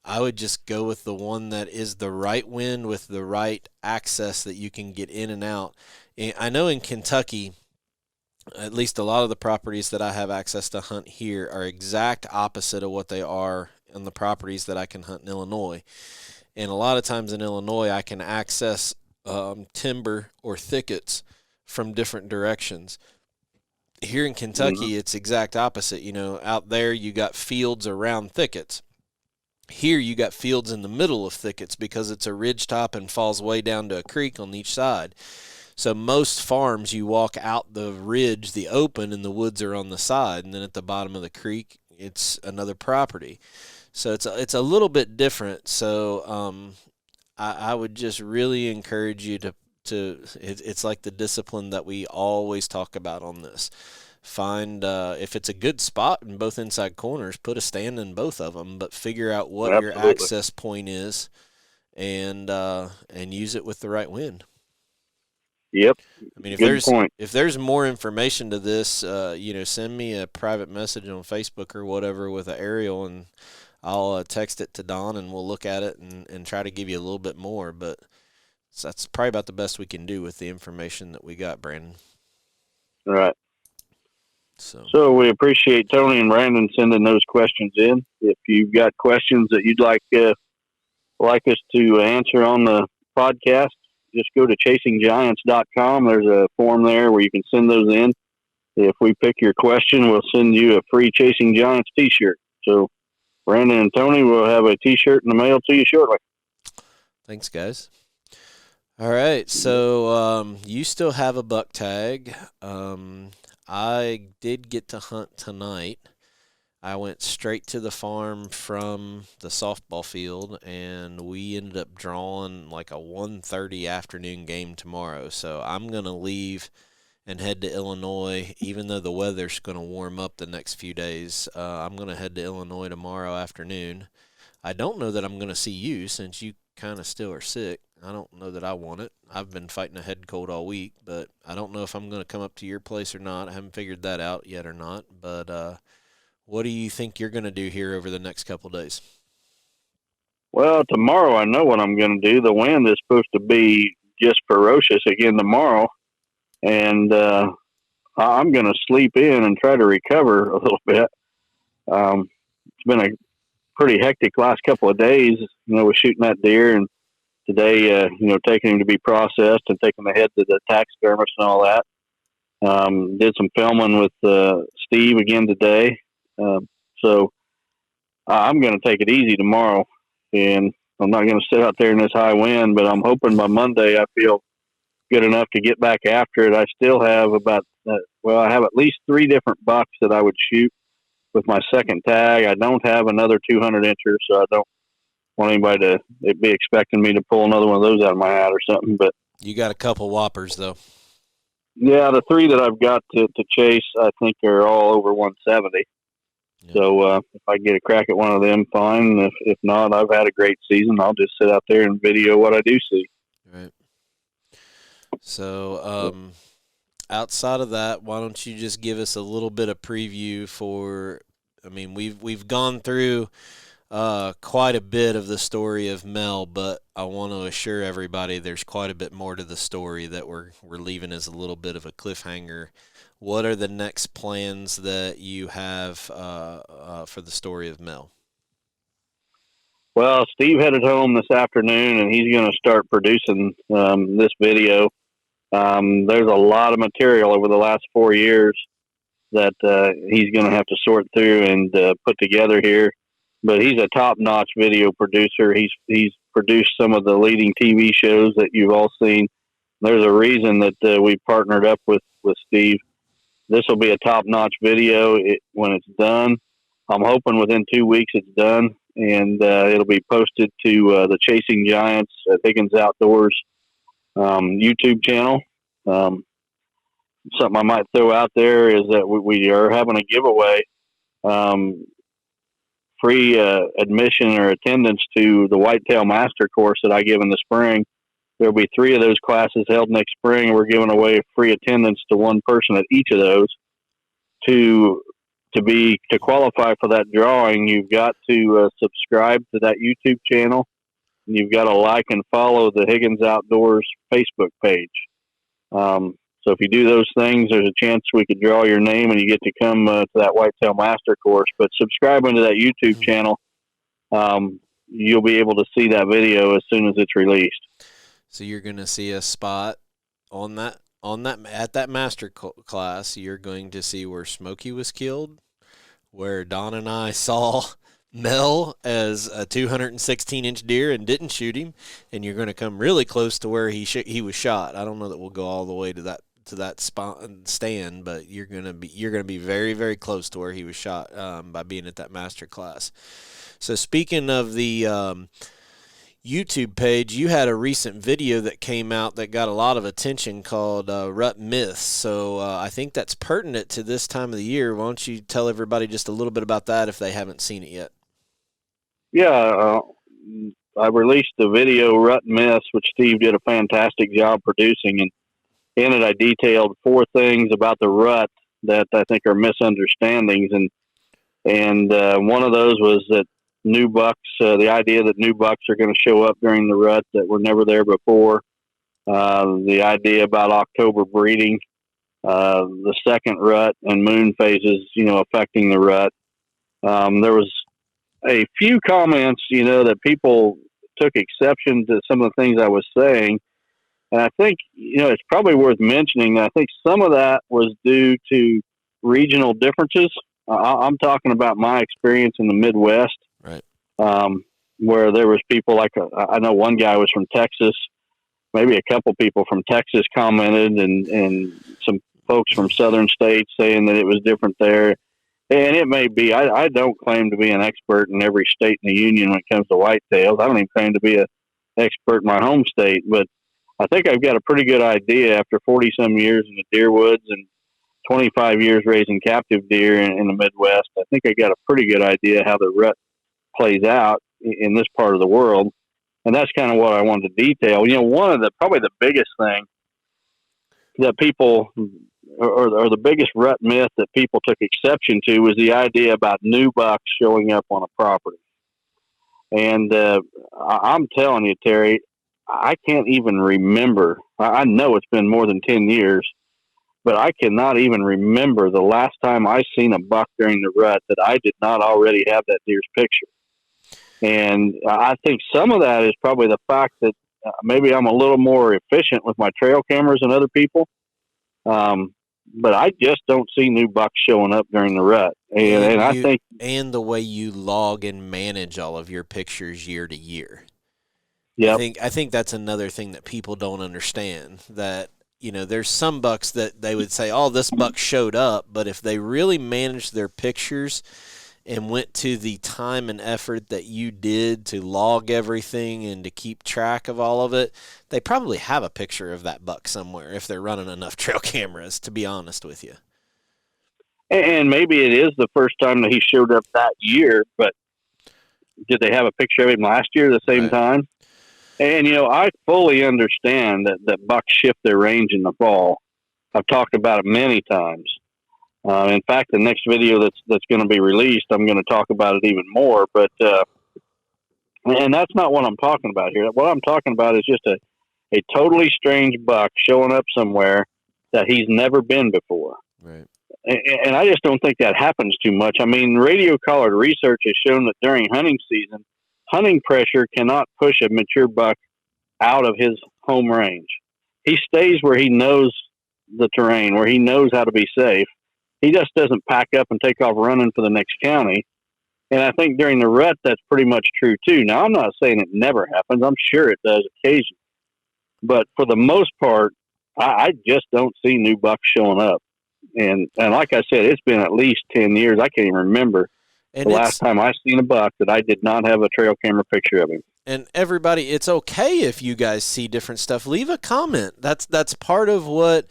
I would just go with the one that is the right wind with the right access that you can get in and out. I know in Kentucky, at least a lot of the properties that I have access to hunt here are exact opposite of what they are on the properties that I can hunt in Illinois. And a lot of times in Illinois, I can access timber or thickets from different directions. Here in Kentucky, it's exact opposite. You know, out there you got fields around thickets. Here you got fields in the middle of thickets because it's a ridge top and falls way down to a creek on each side. So most farms, you walk out the ridge, the open, and the woods are on the side, and then at the bottom of the creek, it's another property. So it's a little bit different. So I would just really encourage you to it's like the discipline that we always talk about on this. Find if it's a good spot in both inside corners, put a stand in both of them, but figure out what your access point is, and use it with the right wind. Yep. I mean, Good if there's more information to this, send me a private message on Facebook or whatever with an aerial, and I'll text it to Don, and we'll look at it and try to give you a little bit more. But that's probably about the best we can do with the information that we got, Brandon. All right. So we appreciate Tony and Brandon sending those questions in. If you've got questions that you'd like us to answer on the podcast, just go to chasinggiants.com. There's a form there where you can send those in. If we pick your question, we'll send you a free Chasing Giants t-shirt. So Brandon and Tony will have a t-shirt in the mail to you shortly. Thanks, guys. All right, so you still have a buck tag. I did get to hunt tonight. I went straight to the farm from the softball field, and we ended up drawing like a 1:30 afternoon game tomorrow. So I'm going to leave and head to Illinois, even though the weather's going to warm up the next few days. I'm going to head to Illinois tomorrow afternoon. I don't know that I'm going to see you since you kind of still are sick. I don't know that I want it. I've been fighting a head cold all week, but I don't know if I'm going to come up to your place or not. I haven't figured that out yet or not. But what do you think you're going to do here over the next couple of days? Well, tomorrow I know what I'm going to do. The wind is supposed to be just ferocious again tomorrow, and I'm going to sleep in and try to recover a little bit. It's been a pretty hectic last couple of days, with shooting that deer, and today, taking him to be processed and taking the head to the taxidermist and all that. Did some filming with Steve again today. So I'm going to take it easy tomorrow, and I'm not going to sit out there in this high wind, but I'm hoping by Monday I feel good enough to get back after it. I still have I have at least 3 different bucks that I would shoot with my second tag. I don't have another 200 incher, so I don't want anybody to be expecting me to pull another one of those out of my hat or something. But you got a couple whoppers though. Yeah, the 3 that I've got to chase, I think are all over 170. Yeah. So if I get a crack at one of them, fine. If not, I've had a great season. I'll just sit out there and video what I do see. Right. So outside of that, why don't you just give us a little bit of preview for? I mean, we've gone through quite a bit of the story of Mel, but I want to assure everybody there's quite a bit more to the story that we're leaving as a little bit of a cliffhanger. What are the next plans that you have for the story of Mel? Well, Steve headed home this afternoon, and he's going to start producing this video. There's a lot of material over the last 4 years that he's going to have to sort through and put together here. But he's a top-notch video producer. He's produced some of the leading TV shows that you've all seen. There's a reason that we partnered up with Steve. This will be a top-notch video when it's done. I'm hoping within 2 weeks it's done, and it'll be posted to the Chasing Giants at Higgins Outdoors YouTube channel. Something I might throw out there is that we are having a giveaway. Free admission or attendance to the Whitetail Master course that I give in the spring. There'll be 3 of those classes held next spring. We're giving away free attendance to one person at each of those. to qualify for that drawing, you've got to subscribe to that YouTube channel. And you've got to like and follow the Higgins Outdoors Facebook page. So if you do those things, there's a chance we could draw your name and you get to come to that Whitetail Master course. But subscribing to that YouTube channel, you'll be able to see that video as soon as it's released. So you're going to see a spot on that at that master class. You're going to see where Smokey was killed, where Don and I saw Mel as a 216-inch deer and didn't shoot him, and you're going to come really close to where he was shot. I don't know that we'll go all the way to that spot and stand, but you're going to be very, very close to where he was shot by being at that master class. So speaking of the YouTube page, you had a recent video that came out that got a lot of attention called Rut Myths. So I think that's pertinent to this time of the year. Why don't you tell everybody just a little bit about that if they haven't seen it yet? Yeah, I released the video Rut Myths, which Steve did a fantastic job producing. And in it, I detailed 4 things about the rut that I think are misunderstandings. And one of those was that new bucks, the idea that new bucks are going to show up during the rut that were never there before. The idea about October breeding, the second rut and moon phases, affecting the rut. There was a few comments, that people took exception to some of the things I was saying. And I think, it's probably worth mentioning that I think some of that was due to regional differences. I'm talking about my experience in the Midwest, right? Where there was people like, I know one guy was from Texas, maybe a couple people from Texas commented, and some folks from southern states saying that it was different there. And it may be. I don't claim to be an expert in every state in the union when it comes to whitetails. I don't even claim to be an expert in my home state, but I think I've got a pretty good idea after 40-some years in the deer woods and 25 years raising captive deer in the Midwest. I think I got a pretty good idea how the rut plays out in this part of the world, and that's kind of what I wanted to detail. One of probably the biggest thing that people, or the biggest rut myth that people took exception to, was the idea about new bucks showing up on a property. And I'm telling you, Terry, I can't even remember. I know it's been more than 10 years, but I cannot even remember the last time I seen a buck during the rut that I did not already have that deer's picture. And I think some of that is probably the fact that maybe I'm a little more efficient with my trail cameras than other people. But I just don't see new bucks showing up during the rut. And I think, and the way you log and manage all of your pictures year to year. Yeah, I think that's another thing that people don't understand, that, there's some bucks that they would say, oh, this buck showed up, but if they really managed their pictures and went to the time and effort that you did to log everything and to keep track of all of it, they probably have a picture of that buck somewhere if they're running enough trail cameras, to be honest with you. And maybe it is the first time that he showed up that year, but did they have a picture of him last year at the same time? And, I fully understand that bucks shift their range in the fall. I've talked about it many times. In fact, the next video that's going to be released, I'm going to talk about it even more. But and that's not what I'm talking about here. What I'm talking about is just a totally strange buck showing up somewhere that he's never been before. Right. And I just don't think that happens too much. I mean, radio collared research has shown that during hunting season, hunting pressure cannot push a mature buck out of his home range. He stays where he knows the terrain, where he knows how to be safe. He just doesn't pack up and take off running for the next county. And I think during the rut, that's pretty much true too. Now, I'm not saying it never happens. I'm sure it does occasionally. But for the most part, I just don't see new bucks showing up. And like I said, it's been at least 10 years. I can't even remember the last time I seen a buck that I did not have a trail camera picture of him. And everybody, it's okay if you guys see different stuff. Leave a comment. That's part of what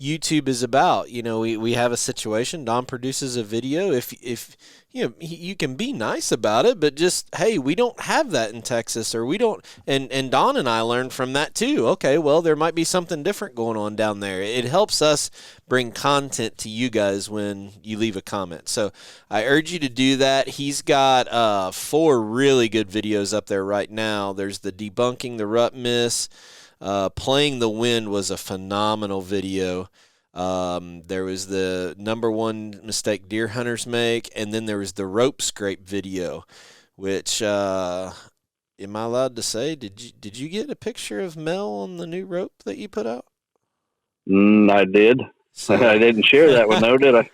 YouTube is about. You know, we have a situation. Don produces a video. If you know, you can be nice about it, but just, hey, we don't have that in Texas, or we don't. And Don and I learned from that too. Okay, well, there might be something different going on down there. It helps us bring content to you guys when you leave a comment. So I urge you to do that. He's got 4 really good videos up there right now. There's the debunking the rut miss. Playing the wind was a phenomenal video. There was the number 1 mistake deer hunters make, and then there was the rope scrape video, which am I allowed to say? Did you get a picture of Mel on the new rope that you put out? I did. So, I didn't share that one, though, did I?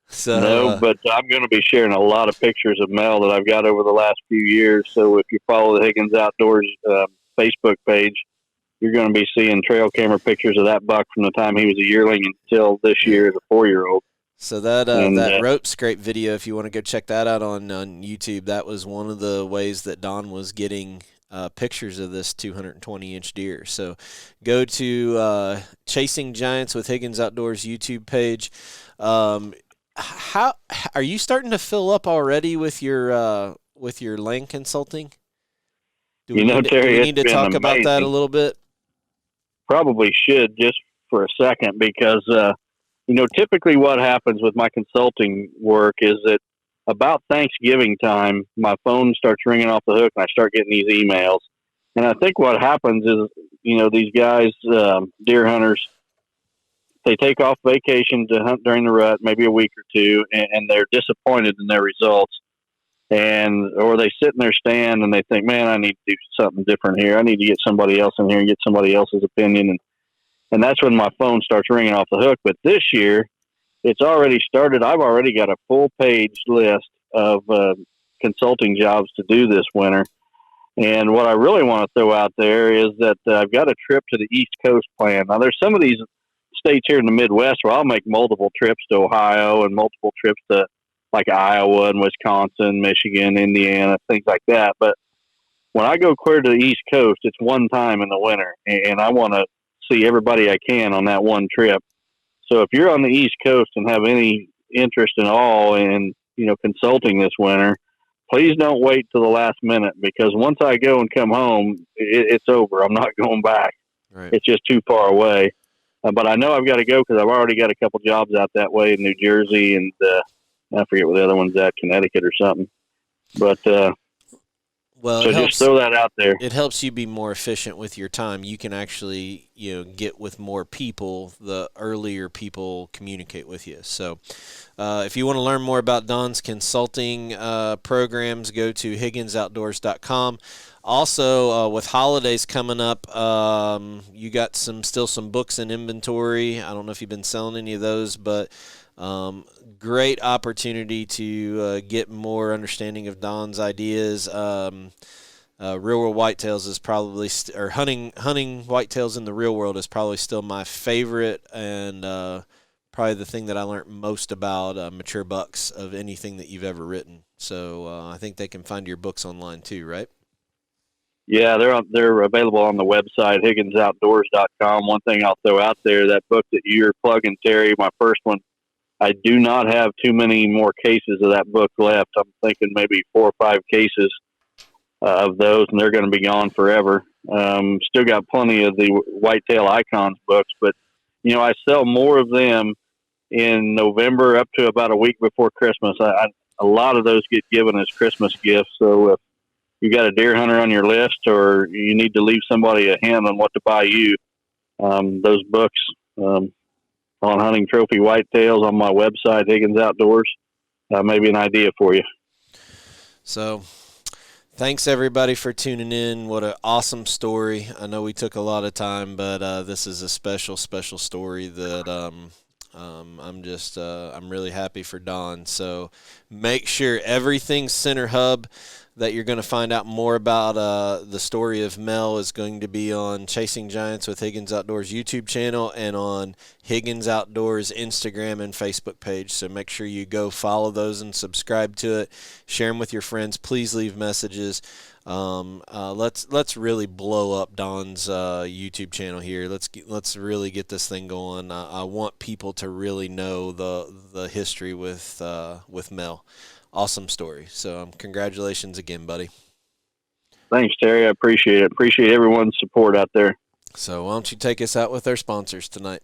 so No, but I'm going to be sharing a lot of pictures of Mel that I've got over the last few years. So if you follow the Higgins Outdoors Facebook page, you're going to be seeing trail camera pictures of that buck from the time he was a yearling until this year as a 4-year-old. So that rope scrape video, if you want to go check that out on YouTube, that was one of the ways that Don was getting pictures of this 220-inch deer. So go to Chasing Giants with Higgins Outdoors YouTube page. How are you starting to fill up already with your lane consulting? Do we need to talk about that a little bit? Probably should, just for a second, because typically what happens with my consulting work is that about Thanksgiving time, my phone starts ringing off the hook and I start getting these emails. And I think what happens is, these guys, deer hunters, they take off vacation to hunt during the rut, maybe a week or two, and they're disappointed in their results. Or they sit in their stand and they think, man, I need to do something different here. I need to get somebody else in here and get somebody else's opinion. And that's when my phone starts ringing off the hook. But this year, it's already started. I've already got a full page list of consulting jobs to do this winter. And what I really want to throw out there is that I've got a trip to the East Coast planned. Now, there's some of these states here in the Midwest where I'll make multiple trips to Ohio and multiple trips to like Iowa and Wisconsin, Michigan, Indiana, things like that. But when I go clear to the East Coast, it's one time in the winter, and I want to see everybody I can on that one trip. So if you're on the East Coast and have any interest at all in, consulting this winter, please don't wait till the last minute, because once I go and come home, it's over. I'm not going back. Right. It's just too far away. But I know I've got to go because I've already got a couple jobs out that way in New Jersey, and I forget where the other one's at, Connecticut or something. But well, so just throw that out there. It helps you be more efficient with your time. You can actually, get with more people the earlier people communicate with you. So if you want to learn more about Don's consulting programs, go to HigginsOutdoors.com. Also, with holidays coming up, you got still some books in inventory. I don't know if you've been selling any of those, but great opportunity to get more understanding of Don's ideas. Real world whitetails is probably or hunting whitetails in the real world is probably still my favorite, and probably the thing that I learned most about mature bucks of anything that you've ever written. So I think they can find your books online too, right? Yeah, they're available on the website, HigginsOutdoors.com. One thing I'll throw out there, that book that you're plugging, Terry, my first one, I do not have too many more cases of that book left. I'm thinking maybe 4 or 5 cases of those, and they're going to be gone forever. Still got plenty of the Whitetail Icons books, but, I sell more of them in November up to about a week before Christmas. A lot of those get given as Christmas gifts, so if you got a deer hunter on your list or you need to leave somebody a hint on what to buy you, those books on hunting trophy whitetails on my website, Higgins Outdoors, may be an idea for you. So thanks everybody for tuning in. What an awesome story. I know we took a lot of time, but this is a special story that I'm really happy for Don. So make sure everything's Center Hub. that you're going to find out more about the story of Mel is going to be on Chasing Giants with Higgins Outdoors YouTube channel and on Higgins Outdoors Instagram and Facebook page. So make sure you go follow those and subscribe to it. Share them with your friends. Please leave messages. Let's really blow up Don's YouTube channel here. Let's really get this thing going. I want people to really know the history with Mel. Awesome story. So congratulations again, buddy. Thanks, Terry. I appreciate it. Appreciate everyone's support out there. So why don't you take us out with our sponsors tonight?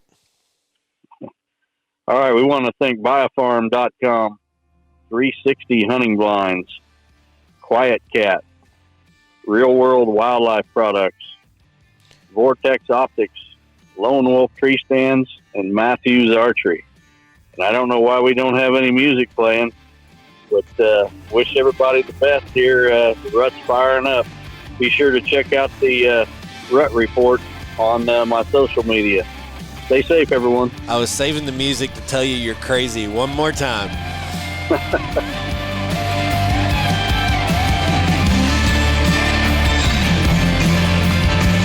All right. We want to thank BuyAFarm.com, 360 Hunting Blinds, Quiet Cat, Real World Wildlife Products, Vortex Optics, Lone Wolf Tree Stands, and Matthews Archery. And I don't know why we don't have any music playing, but wish everybody the best here. The rut's firing up. Be sure to check out the rut report on my social media. Stay safe, everyone. I was saving the music to tell you you're crazy one more time.